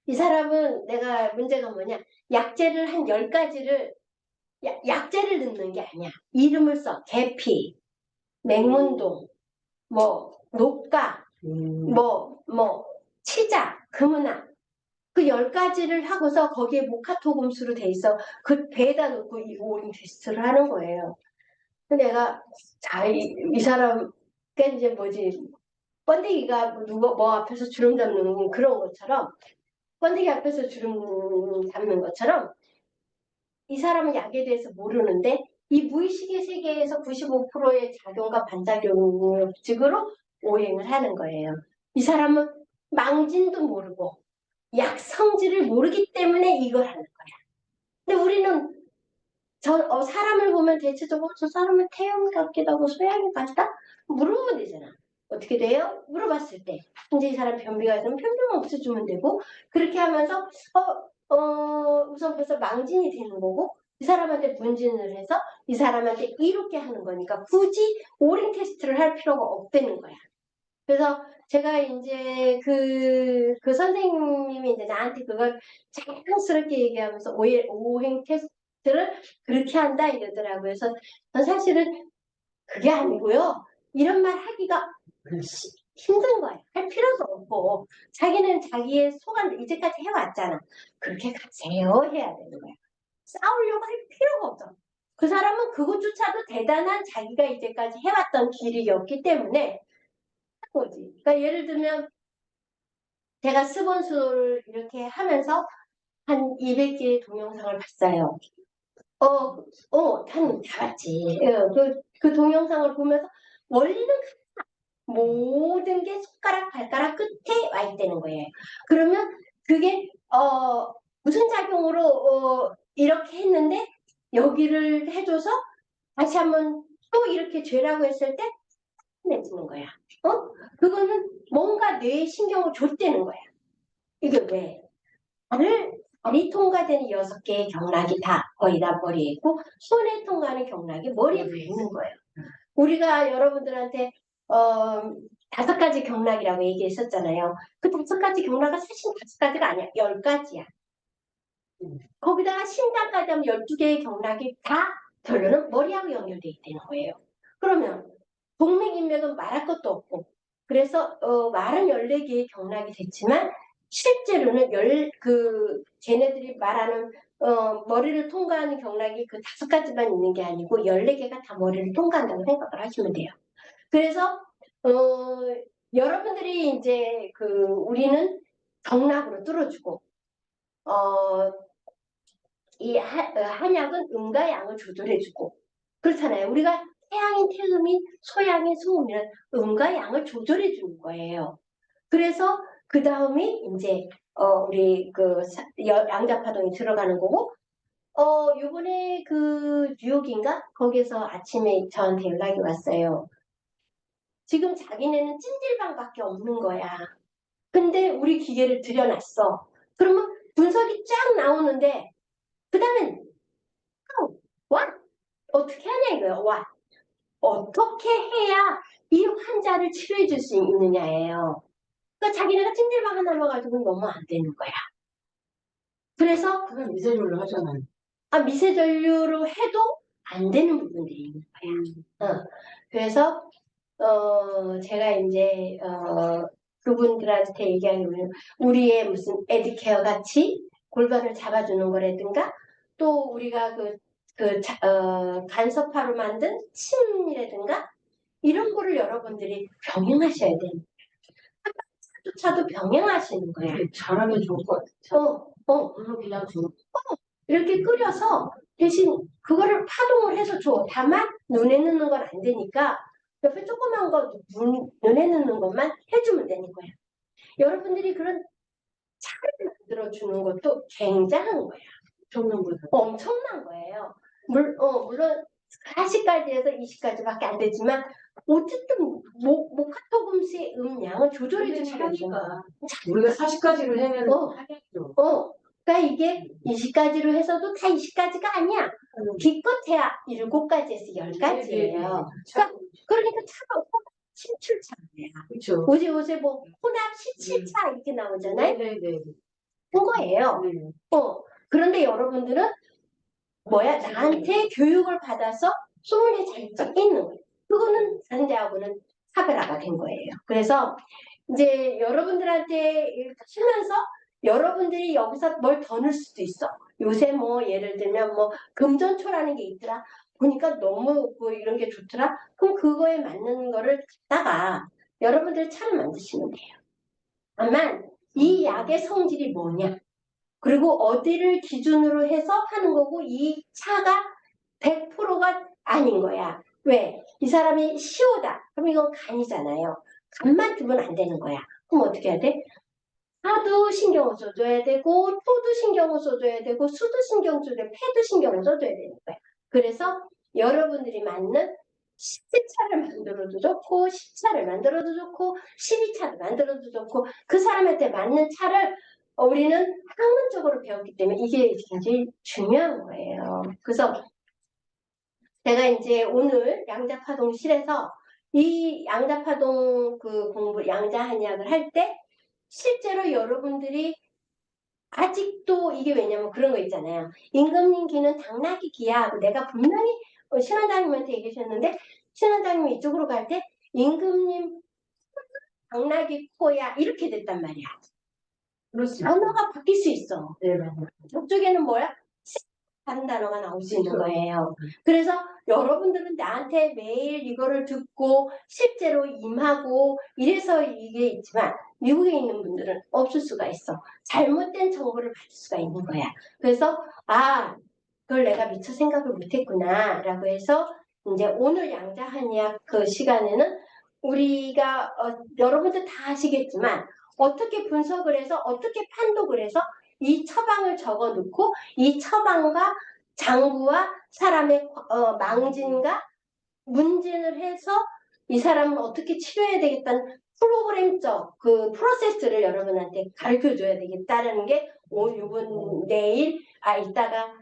이 사람은 내가 문제가 뭐냐. 약재를 한 10가지를 약재를 넣는 게 아니야. 이름을 써. 계피, 맹문동, 녹가, 치자, 금은아. 그 10가지를 하고서 거기에 모카토금수로 돼 있어. 그 배에다 놓고 이 오링 테스트를 하는 거예요. 내가 이 사람 이제 번데기가 누가 앞에서 주름 잡는 그런 것처럼 번데기 앞에서 주름 잡는 것처럼 이 사람은 약에 대해서 모르는데 이 무의식의 세계에서 95%의 작용과 반작용식으로 오행을 하는 거예요. 이 사람은 망진도 모르고 약 성질을 모르기 때문에 이걸 하는 거야. 근데 우리는 사람을 보면 대체적으로 저 사람은 태양 같기도 하고 소양이 같다? 물어보면 되잖아. 어떻게 돼요? 물어봤을 때 이제 이 사람 변비가 있으면 변비만 없애주면 되고 그렇게 하면서 우선 벌써 망진이 되는 거고 이 사람한테 분진을 해서 이 사람한테 이롭게 하는 거니까 굳이 오링 테스트를 할 필요가 없다는 거야. 그래서 제가 이제 그 선생님이 이제 나한테 그걸 자연스럽게 얘기하면서 오행 테스트를 그렇게 한다 이러더라고요. 그래서 전 사실은 그게 아니고요. 이런 말 하기가 힘든 거예요. 할 필요도 없고 자기는 자기의 소관을 이제까지 해왔잖아. 그렇게 가세요 해야 되는 거야. 싸우려고 할 필요가 없어. 그 사람은 그것조차도 대단한 자기가 이제까지 해왔던 길이었기 때문에 거지. 그러니까 예를 들면 제가 스본수를 이렇게 하면서 한 200개의 동영상을 봤어요. 다 봤지. 그 동영상을 보면서 원리는 모든 게 손가락, 발가락 끝에 와 있다는 거예요. 그러면 그게 무슨 작용으로 이렇게 했는데 여기를 해줘서 다시 한번 또 이렇게 죄라고 했을 때 내주는 거야. 그거는 뭔가 뇌에 신경을 줬다는 거야. 이게 왜? 발이 통과되는 6개의 경락이 다 거의 다 머리에 있고 손에 통과하는 경락이 머리에 다 있는 거예요. 우리가 여러분들한테 5가지 경락이라고 얘기했었잖아요. 그 5가지 경락은 사실 5가지가 아니야. 10가지야. 거기다가 심장까지 하면 12개의 경락이 다 결론은 머리하고 연결돼 있다는 거예요. 그러면 동맥인맥은 말할 것도 없고 그래서 말은 14개의 경락이 됐지만 실제로는 쟤네들이 말하는 머리를 통과하는 경락이 그 5가지만 있는 게 아니고 14개가 다 머리를 통과한다고 생각을 하시면 돼요. 그래서 여러분들이 이제 우리는 경락으로 뚫어주고 이 한약은 음과 양을 조절해주고 그렇잖아요. 우리가 태양인 태음인 소양인 소음이는 음과 양을 조절해주는 거예요. 그래서 그 다음에 이제 우리 양자파동이 들어가는 거고 요번에 뉴욕인가 거기서 아침에 저한테 연락이 왔어요. 지금 자기네는 찜질방밖에 없는 거야. 근데 우리 기계를 들여놨어. 그러면 분석이 쫙 나오는데 그 다음엔 와 어떻게 하냐 이거예요. 와 어떻게 해야 이 환자를 치료해 줄 수 있느냐예요. 그러니까 자기네가 찜질방 하나만 가지고는 너무 안 되는 거야. 그래서 그건 미세조를 하잖아요. 미세전류로 해도 안 되는 부분들이 있는 거야. 그래서 제가 이제 그분들한테 얘기하면 우리의 무슨 에드케어 같이 골반을 잡아주는 거라든가 또 우리가 간섭화로 만든 침이라든가 이런 거를 여러분들이 병행하셔야 돼요. 조차도 병행하시는 거야. 잘하면 좋을 것 같아요. 그냥 좋을 이렇게 끓여서 대신 그거를 파동을 해서 줘. 다만 눈에 넣는 건 안 되니까 옆에 조그만 거 눈에 넣는 것만 해주면 되는 거야. 여러분들이 그런 차를 만들어주는 것도 굉장한 거야. 엄청난 거예요. 물론 40가지에서 20가지밖에 안 되지만 어쨌든 모카토금수의 음량을 조절해 주는 거니까 우리가 40가지로 해면 하겠죠. 그러니까 이게 20가지로 해서도 다 20가지가 아니야. 기껏해야 7가지에서 10가지예요. 그러니까 차가 심출차예요. 그렇죠. 요새 뭐 혼합 17차 이렇게 나오잖아요. 네네. 그거예요. 그런데 여러분들은 나한테 교육을 받아서 소문에 잘 있는 거예요. 그거는 다른 데하고는 차별화가 된 거예요. 그래서 이제 여러분들한테 하면서 여러분들이 여기서 뭘 더 넣을 수도 있어. 요새 뭐 예를 들면 뭐 금전초라는 게 있더라. 보니까 너무 이런 게 좋더라. 그럼 그거에 맞는 거를 갖다가 여러분들이 차를 만드시면 돼요. 다만 이 약의 성질이 뭐냐? 그리고 어디를 기준으로 해서 하는 거고 이 차가 100%가 아닌 거야. 왜? 이 사람이 시오다. 그럼 이건 간이잖아요. 간만 두면 안 되는 거야. 그럼 어떻게 해야 돼? 하도 신경을 써줘야 되고 토도 신경을 써줘야 되고 수도 신경 써줘야 되고 폐도 신경을 써줘야 되는 거야. 그래서 여러분들이 맞는 10차를 만들어도 좋고 10차를 만들어도 좋고 12차를 만들어도 좋고 그 사람한테 맞는 차를 우리는 학문적으로 배웠기 때문에 이게 굉장히 중요한 거예요. 그래서 제가 이제 오늘 양자파동실에서 이 양자파동 그 공부, 양자한약을 할 때 실제로 여러분들이 아직도 이게 왜냐면 그런 거 있잖아요. 임금님 기는 당나귀 기야 하고 내가 분명히 신원장님한테 얘기하셨는데 신원장님이 이쪽으로 갈 때 임금님 당나귀 코야 이렇게 됐단 말이야. 그렇습니다. 단어가 바뀔 수 있어. 네, 맞아요. 저쪽에는 뭐야? 다른 단어가 나올 수 있는 거예요. 그래서 여러분들은 나한테 매일 이거를 듣고 실제로 임하고 이래서 이게 있지만 미국에 있는 분들은 없을 수가 있어. 잘못된 정보를 받을 수가 있는 거야. 그래서 그걸 내가 미처 생각을 못했구나 라고 해서 이제 오늘 양자한의학 그 시간에는 우리가 여러분들 다 아시겠지만 어떻게 분석을 해서 어떻게 판독을 해서 이 처방을 적어 놓고 이 처방과 장부와 사람의 망진과 문진을 해서 이 사람을 어떻게 치료해야 되겠다는 프로그램적 그 프로세스를 여러분한테 가르쳐 줘야 되겠다는 게 요번 내일 이따가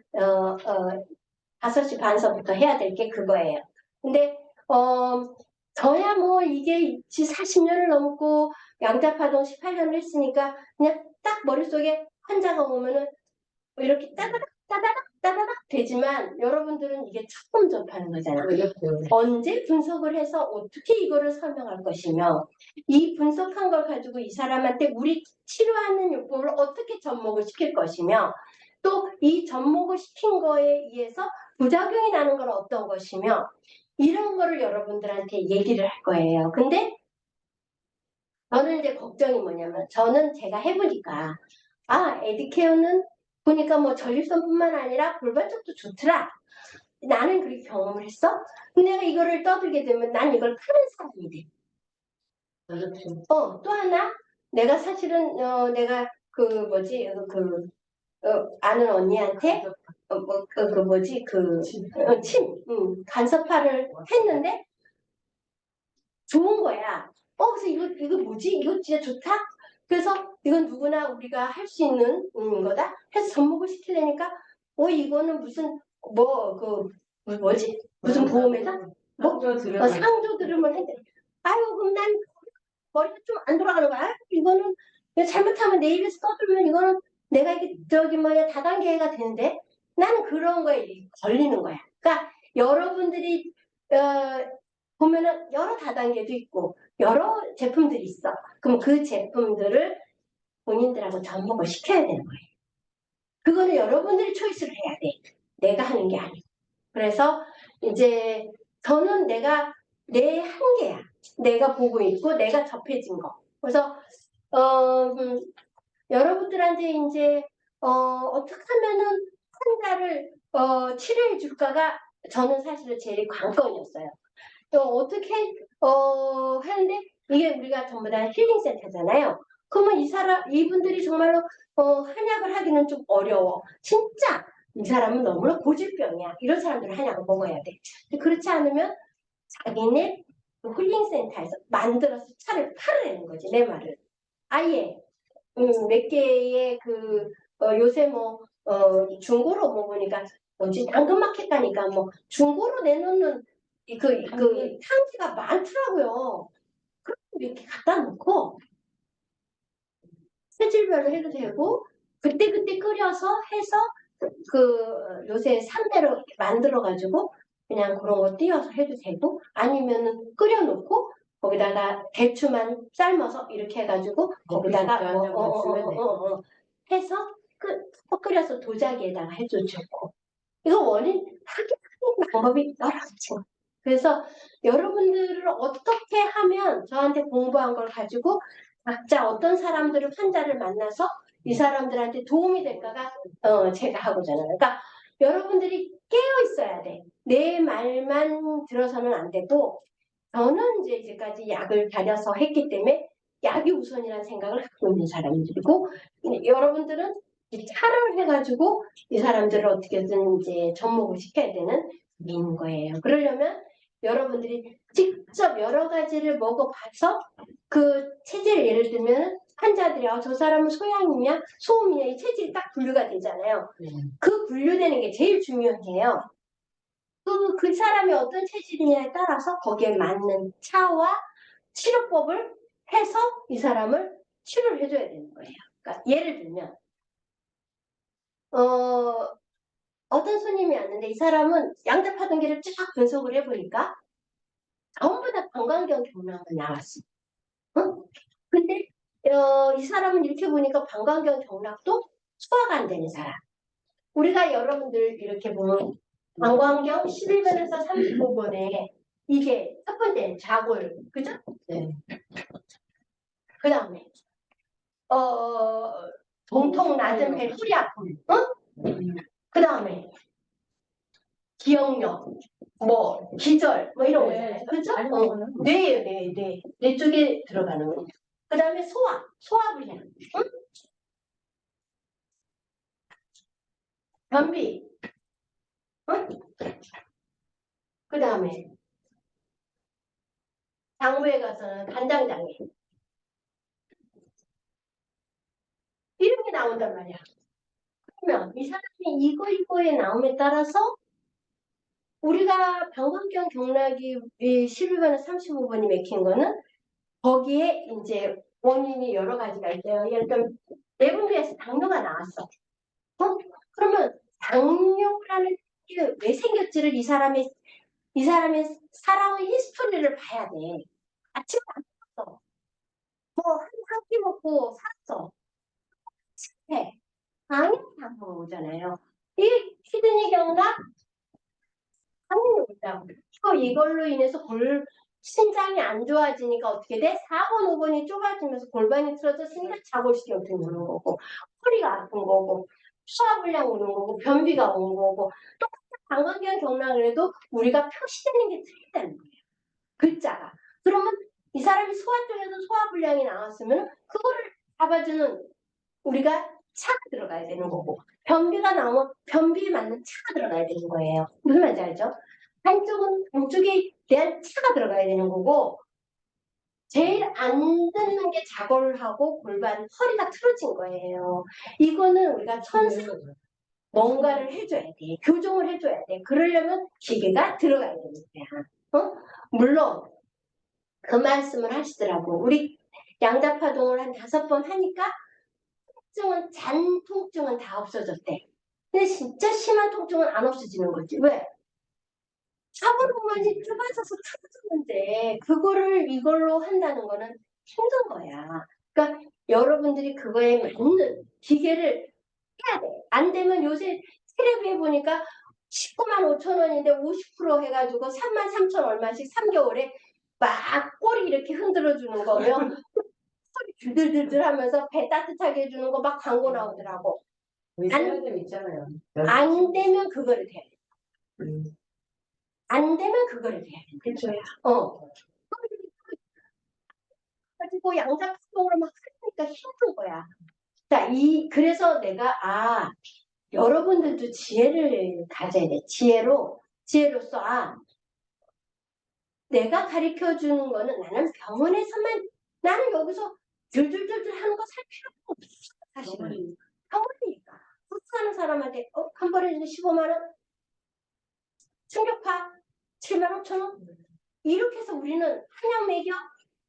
5시 반서부터 해야 될 게 그거예요. 근데 저야 뭐 이게 40년을 넘고 양자파동 18년을 했으니까 그냥 딱 머릿속에 환자가 오면은 이렇게 따다닥 따다닥 따다닥 되지만 여러분들은 이게 처음 접하는 거잖아요. 언제 분석을 해서 어떻게 이거를 설명할 것이며 이 분석한 걸 가지고 이 사람한테 우리 치료하는 요법을 어떻게 접목을 시킬 것이며 또 이 접목을 시킨 거에 의해서 부작용이 나는 건 어떤 것이며 이런 거를 여러분들한테 얘기를 할 거예요. 근데 저는 이제 걱정이 뭐냐면 저는 제가 해보니까 에디케어는 보니까 뭐 전립선뿐만 아니라 골반 쪽도 좋더라. 나는 그렇게 경험을 했어. 근데 내가 이거를 떠들게 되면 난 이걸 파는 사람이 돼. 또 하나 내가 사실은 내가 그 뭐지 아는 언니한테 간섭파를 했는데 좋은 거야. 그래서 이거 뭐지? 이거 진짜 좋다? 그래서 이건 누구나 우리가 할 수 있는 거다? 해서 접목을 시키려니까 이거는 무슨 뭐지? 무슨 보험회사? 상조 들으면 했대. 그럼 난 머리가 좀 안 돌아가는 거야. 이거는 잘못하면 내 입에서 떠들면 이거는 내가 이게 다단계가 되는데 나는 그런 거에 걸리는 거야. 그러니까 여러분들이 보면은 여러 다단계도 있고 여러 제품들이 있어. 그럼 그 제품들을 본인들하고 접목을 시켜야 되는 거예요. 그거는 여러분들이 초이스를 해야 돼. 내가 하는 게 아니고. 그래서 이제 저는 내가 내 한계야. 내가 보고 있고 내가 접해진 거. 그래서 여러분들한테 이제 어떻게 하면은 환자를 치료해 줄까가 저는 사실은 제일 관건이었어요. 또 어떻게 하는데 이게 우리가 전부 다 힐링 센터잖아요. 그러면 이분들이 정말로 한약을 하기는 좀 어려워. 진짜 이 사람은 너무나 고질병이야. 이런 사람들은 한약을 먹어야 돼. 그렇지 않으면 자기네 힐링 센터에서 만들어서 차를 팔으라는 거지. 내 말을. 아예 몇 개의 요새 중고로 보니까 뭐지 당근마켓 가니까 중고로 내놓는 탕지가 많더라고요. 그럼 이렇게 갖다 놓고 세질별로 해도 되고 그때 끓여서 해서 요새 3대로 만들어 가지고 그냥 그런 거 띄어서 해도 되고 아니면은 끓여놓고 거기다가 대추만 삶아서 이렇게 해가지고 거기다가 해서 끓여서 도자기에다가 해도 좋고 이거 하긴 방법이 여러 가지. 그래서 여러분들을 어떻게 하면 저한테 공부한 걸 가지고 각자 어떤 사람들을 환자를 만나서 이 사람들한테 도움이 될까가 제가 하고자 하는. 그러니까 여러분들이 깨어 있어야 돼. 내 말만 들어서는 안 되고 저는 이제까지 약을 다려서 했기 때문에 약이 우선이라는 생각을 갖고 있는 사람들이고 여러분들은 차를 해가지고 이 사람들을 어떻게든 이제 접목을 시켜야 되는 인 거예요. 그러려면 여러분들이 직접 여러 가지를 먹어봐서 그 체질을 예를 들면 환자들이 저 사람은 소양이냐 소음이냐 이 체질이 딱 분류가 되잖아요. 그 분류되는 게 제일 중요해요. 그 사람이 어떤 체질이냐에 따라서 거기에 맞는 차와 치료법을 해서 이 사람을 치료를 해줘야 되는 거예요. 그러니까 예를 들면 어떤 손님이 왔는데 이 사람은 양자파동기를 쫙 분석을 해보니까 전부 다 방광경 경락만 나왔어. 근데 이 사람은 이렇게 보니까 방광경 경락도 소화가 안 되는 사람. 우리가 여러분들 이렇게 보면 방광경 11번에서 35번에 이게 첫 번째 자골, 그죠? 네. 그 다음에 동통 낮은 배 허리 아픔, 그 다음에 기억력, 뭐 기절, 뭐 이런 거잖아요, 그죠? 뇌 쪽에 들어가는 거. 그 다음에 소화불량, 변비, 그 다음에 장부에 가서는 간장장애 이런 게 나온단 말이야. 그러면 이 사람이 이거에 나옴에 따라서 우리가 방광경 경락이 11번에 35번이 맥힌 거는 거기에 이제 원인이 여러 가지가 있대요. 예를 들면 내분비에서 당뇨가 나왔어. 그러면 당뇨라는 게 왜 생겼지를 이 사람의 살아온 히스토리를 봐야 돼. 아침에 안 먹었어. 뭐 한 끼 먹고 살았어. 네. 당연히 안 먹어오잖아요. 이 키드니 경락 당연히 오죠. 이걸로 인해서 신장이 안 좋아지니까 어떻게 돼? 4번, 5번이 좁아지면서 골반이 틀어져 신장 자골신경이 오는 거고 허리가 아픈 거고 소화불량 오는 거고 변비가 오는 거고 똑같은 방광경 경락을 해도 우리가 표시되는 게 틀리다는 거예요. 글자가. 그러면 이 사람이 소화 쪽에서 소화불량이 나왔으면 그거를 잡아주는 우리가 차가 들어가야 되는 거고 변비가 나오면 변비에 맞는 차가 들어가야 되는 거예요. 무슨 말인지 알죠? 한쪽에 대한 차가 들어가야 되는 거고 제일 안 듣는 게 자골하고 골반, 허리가 틀어진 거예요. 이거는 우리가 뭔가를 해줘야 돼. 교정을 해줘야 돼. 그러려면 기계가 들어가야 되는 거야. 물론 그 말씀을 하시더라고. 우리 양자파동을 한 5번 하니까 잔 통증은 다 없어졌대. 근데 진짜 심한 통증은 안 없어지는 거지. 왜? 사고 공간이 좁아져서 틀어졌는데 그거를 이걸로 한다는 거는 힘든 거야. 그러니까 여러분들이 그거에 맞는 기계를 해야 돼. 안 되면 요새 테레비에 보니까 19만 5천 원인데 50% 해가지고 3만 3천 얼마씩 3개월에 막 꼬리 이렇게 흔들어 주는 거면 소리 들들들들 하면서 배 따뜻하게 해주는 거 막 광고 나오더라고. 의사들 있잖아요. 안 되면 그거를 해야 돼. 안 되면 그거를 해야 돼. 그렇죠. 가지고 양자파동으로 막 하니까 힘든 거야. 자, 그래서 내가 여러분들도 지혜를 가져야 돼. 지혜로서 내가 가르쳐 주는 거는 나는 병원에서만 나는 여기서 들들들들 하는 거 살 필요가 없어. 사실은. 병원이니까. 수술하는 사람한테 한 번에 15만 원? 충격파 7만 5천 원? 이렇게 해서 우리는 한약 먹여?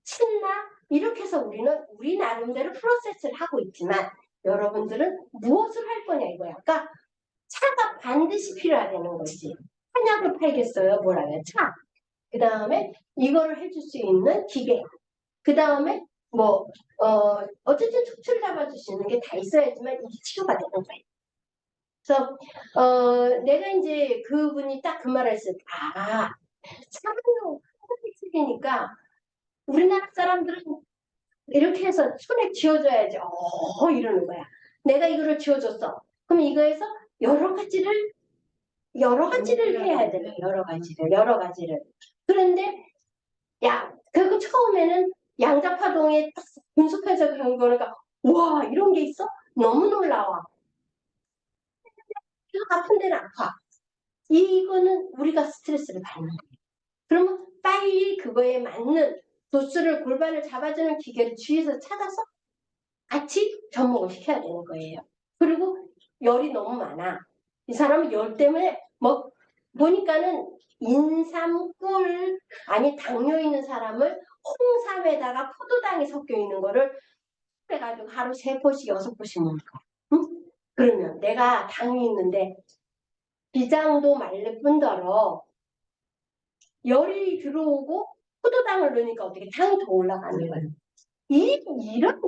신나? 이렇게 해서 우리 나름대로 프로세스를 하고 있지만 여러분들은 무엇을 할 거냐 이거야. 그러니까 차가 반드시 필요하다는 거지. 한약을 팔겠어요? 뭐라면 차. 그 다음에 이거를 해줄 수 있는 기계. 그 다음에 어쨌든 척추를 잡아줄 수 있는 게 다 있어야지만 이게 치료가 되는 거예요. 그래서 내가 이제 그분이 딱 그 말을 했을 때 차가운 한국이 틀리니까 우리나라 사람들은 이렇게 해서 손에 쥐어줘야지 이러는 거야. 내가 이거를 쥐어줬어. 그럼 이거에서 여러 가지를 해야 되는 여러 가지를. 그런데 그 처음에는 양자파동에 딱 분석해서 그런 거니까 와 이런 게 있어? 너무 놀라워. 아픈 데는 아파. 이거는 우리가 스트레스를 받는 거예요. 그러면 빨리 그거에 맞는 도수를 골반을 잡아주는 기계를 주위에서 찾아서 같이 접목을 시켜야 되는 거예요. 그리고 열이 너무 많아. 이 사람은 열 때문에 뭐 보니까는 인삼, 꿀, 아니 당뇨 있는 사람을 홍삼에다가 포도당이 섞여 있는 거를 해가지고 하루 3포씩 6포씩 먹는 거야. 응? 그러면 내가 당이 있는데 비장도 말릴 뿐더러 열이 들어오고 포도당을 넣으니까 어떻게 당이 더 올라가는 거야. 이런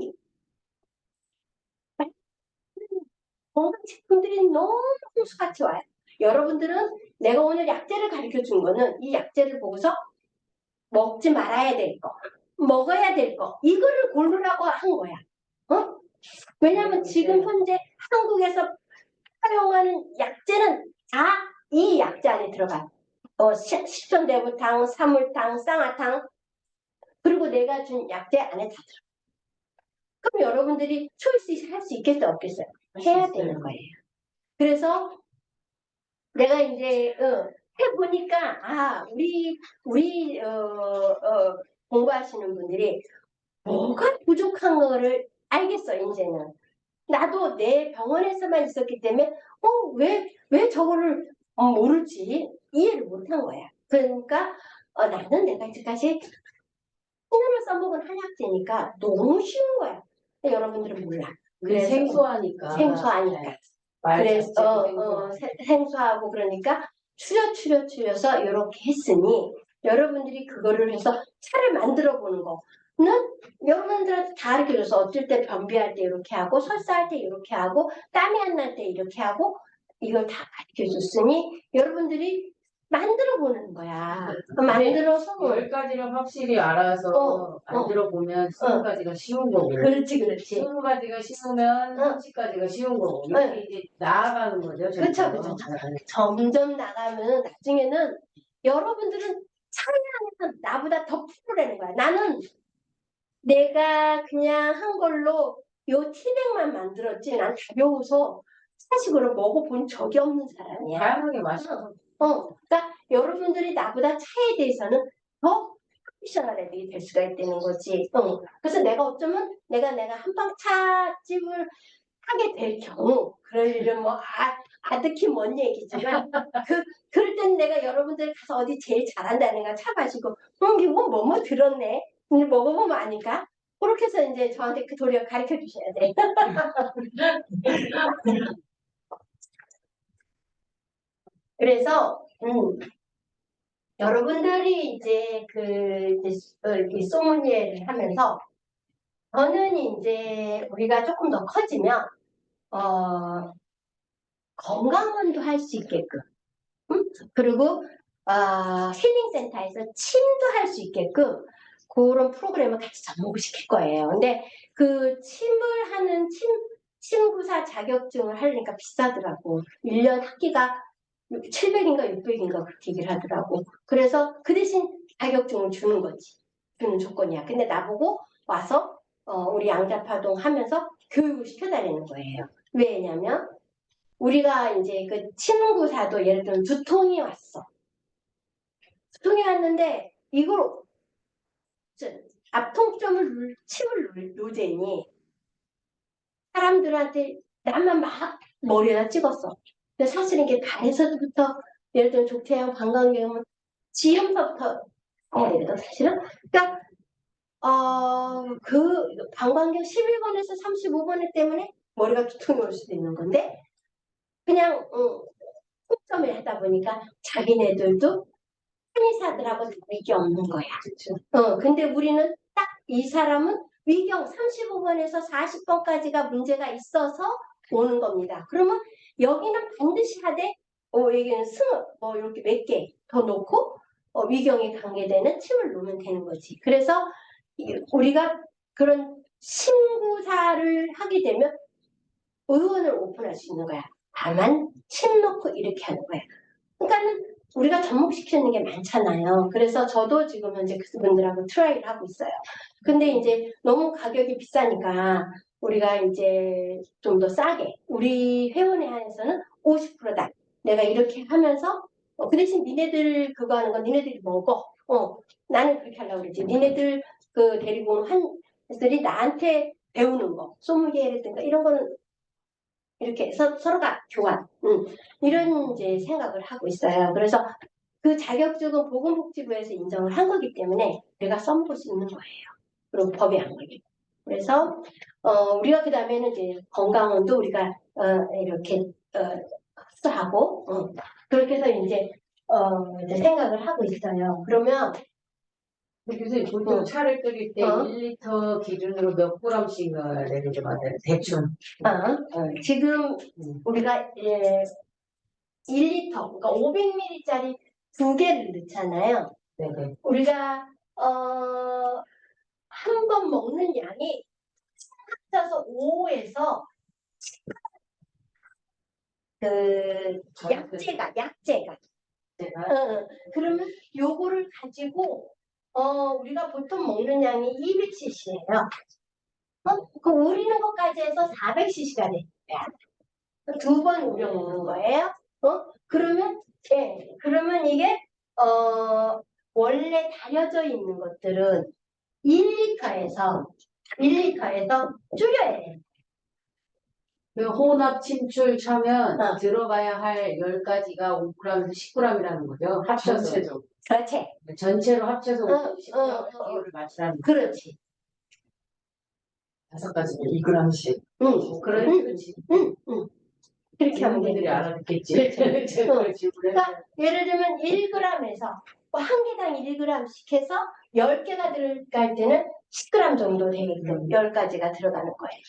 건강식품들이 너무 홍수같이 와요. 여러분들은 내가 오늘 약재를 가르쳐 준 거는 이 약재를 보고서 먹지 말아야 될 거, 먹어야 될 거, 이거를 고르라고 한 거야. 어? 왜냐하면 지금 현재 한국에서 사용하는 약재는 다 이 약재 안에 들어가. 식전대부탕, 사물탕, 쌍화탕, 그리고 내가 준 약재 안에 다 들어가. 그럼 여러분들이 초이스 할 수 있겠어요, 없겠어요? 해야 되는 거예요. 그래서 내가 이제 해보니까 우리 공부하시는 분들이 뭐가 부족한 거를 알겠어 이제는. 나도 내 병원에서만 있었기 때문에 왜 저거를 모르지 이해를 못한 거야. 그러니까 나는 내가 이제까지 10년을 써먹은 한약재니까 너무 쉬운 거야. 근데 여러분들은 몰라. 그래서 생소하니까. 생소하니까. 그래서 생소하고 그러니까 추려서 이렇게 했으니 여러분들이 그거를 해서 차를 만들어 보는 거는 여러분들한테 다 가르쳐줘서 어쩔 때 변비할 때 이렇게 하고 설사할 때 이렇게 하고 땀이 안 날 때 이렇게 하고 이걸 다 가르쳐줬으니 여러분들이 만들어 보는 거야. 만들어서 10가지를 확실히 알아서 만들어 보면 20가지가 쉬운 거고. 그렇지. 20가지가 쉬우면 30가지가 쉬운 거고. 이렇게 이제 나아가는 거죠. 그쵸. 점점 나가면 나중에는 여러분들은 차이 안에서 나보다 더 프로라는 거야. 나는 내가 그냥 한 걸로 요 티백만 만들었지. 난 가벼워서 사실으로 먹어본 적이 없는 사람이야. 다양하게 맛있어. 그러니까 여러분들이 나보다 차에 대해서는 더 프로페셔널하게 될 수가 있다는 거지. 그래서 내가 어쩌면 내가 한방차집을 하게 될 경우 그럴 일은 뭐 아득히 먼 얘기지만 그럴 땐 내가 여러분들 가서 어디 제일 잘한다는 거 차 마시고 이거 뭐뭐 들었네. 근데 먹어보면 아니까 그렇게 해서 이제 저한테 그 도리어 가르쳐 주셔야 돼. 그래서 여러분들이 이제 이 소믈리에를 하면서 저는 이제 우리가 조금 더 커지면 건강원도 할 수 있게끔 그리고 힐링센터에서 침도 할 수 있게끔 그런 프로그램을 같이 접목을 시킬 거예요. 근데 그 침을 하는 침구사 자격증을 하려니까 비싸더라고. 1년 학기가 700인가 600인가 그렇게 얘기를 하더라고. 그래서 그 대신 자격증을 주는 거지. 주는 조건이야. 근데 나보고 와서 우리 양자파동 하면서 교육을 시켜달라는 거예요. 왜냐면 우리가 이제 그 침구사도 예를 들면 두통이 왔어. 두통이 왔는데 이걸 앞통점을 침을 놓으니 사람들한테 나만 막 머리에다 찍었어. 근데 사실 이게 발에서부터 예를 들면 족태양 방광경은 지금서부터 해야 되거든 사실은. 그러니까 그 방광경 11번에서 35번에 때문에 머리가 두통이 올 수도 있는 건데 그냥 통점을 하다 보니까 자기네들도 한의사들하고 위기 없는 거야. 근데 우리는 딱 이 사람은 위경 35번에서 40번까지가 문제가 있어서 오는 겁니다. 그러면 여기는 반드시 하되 여기는 뭐 이렇게 몇 개 더 놓고 위경에 관계되는 침을 놓으면 되는 거지. 그래서 우리가 그런 신구사를 하게 되면 의원을 오픈할 수 있는 거야. 다만 침 놓고 이렇게 하는 거야. 그러니까는 우리가 접목시키는 게 많잖아요. 그래서 저도 지금 현재 그분들하고 트라이를 하고 있어요. 근데 이제 너무 가격이 비싸니까 우리가 이제 좀 더 싸게 우리 회원에 한해서는 50%다. 내가 이렇게 하면서 그 대신 니네들 그거 하는 건 니네들이 먹어. 나는 그렇게 하려고 그러지. 니네들 그 데리고 온 한들이 나한테 배우는 거, 소믈리에라든가 이런 거는 이렇게 서로가 교환, 이런 이제 생각을 하고 있어요. 그래서 그 자격증은 보건복지부에서 인정을 한 거기 때문에 내가 써먹을 수 있는 거예요. 그리고 법이 안 걸리고. 그래서 우리가 그 다음에는 이제 건강원도 우리가 이렇게 흡수하고 그렇게 해서 이제 생각을 하고 있어요. 그러면 교수님, 보통 차를 끓일 때 1리터 기준으로 몇 g씩을 내는지 맞아요? 대충. 지금 우리가 1리터, 그러니까 500ml짜리 2개를 넣잖아요. 네네. 우리가 한 번 먹는 양이 합쳐서 5에서 그 약재가 그러면 요거를 가지고 우리가 보통 먹는 양이 200cc예요. 그 우리는 것까지 해서 400cc가 돼요. 2번 우려 먹는 거예요. 그러면 이게 원래 달여져 있는 것들은 1리터에서 줄여야 돼요. 그 혼합 침출 차면 들어가야 할 10가지가 5g에서 10g이라는 거죠. 합쳐서. 그렇지. 전체로 합쳐서 10g 비율을 맞추라는 거죠. 그렇지. 5가지면 2g씩. 그렇지. 그렇게 하면 분들이 되는 거지. 알아듣겠지. 그러니까 예를 들면 1g에서 한 개당 1g씩 해서 10개가 들어갈 때는 10g 정도 되게끔 10가지가 들어가는 거예요.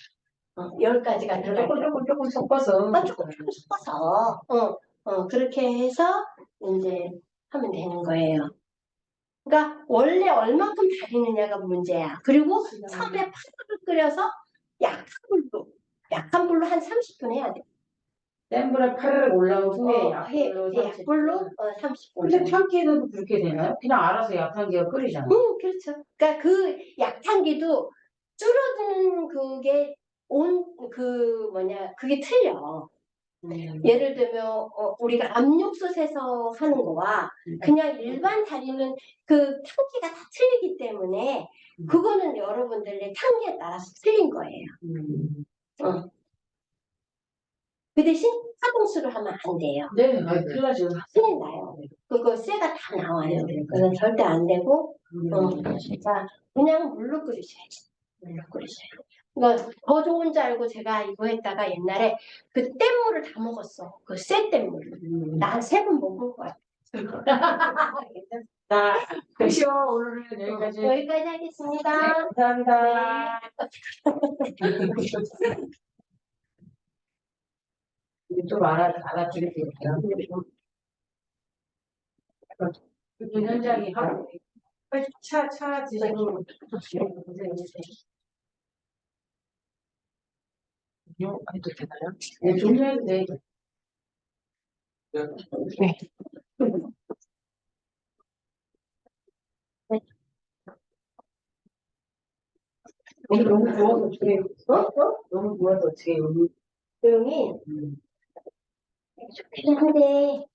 10가지가 들어갈 때 조금 섞어서. 조금 섞어서 그렇게 해서 이제 하면 되는 거예요. 그러니까 원래 얼마큼 달이느냐가 문제야. 그리고 처음에 파를 끓여서 약한 불로 한 30분 해야 돼. 센 불에 파르르 올라온 후에 약불로 약불로 30분. 근데 참기도 그렇게 되나요? 그냥 알아서 약탕기가 끓이잖아요. 그렇죠. 그러니까 그 약탕기도 줄어드는 그게 그게 틀려. 예를 들면 우리가 압력솥에서 하는 거와 그냥 일반 다리는 그 탄기가 다 틀리기 때문에 그거는 여러분들의 탄기에 따라서 틀린 거예요. 그 대신 화동수를 하면 안 돼요. 네, 큰일 나죠. 큰일 나요. 그거 쇠가 다 나와요. 그건 절대 안 되고 그러니까 그냥 물로 끓이셔야지. 물로 끓이셔야 그러니까 더 좋은 줄 알고 제가 이거 했다가 옛날에 그 뗏물을 다 먹었어. 그 쇠 뗏물을. 나 3번 먹은 거야. 자, 그시오. 오늘은 여기까지. 여기까지 하겠습니다. 감사합니다. 좀 알아드릴게요. 그 현장이 하고 차 드시고 해도 되나요? 네, 종료해도 돼. 오늘 너무 좋아서 어떻게 너무 좋아서 어떻게 조용히 좋긴 한데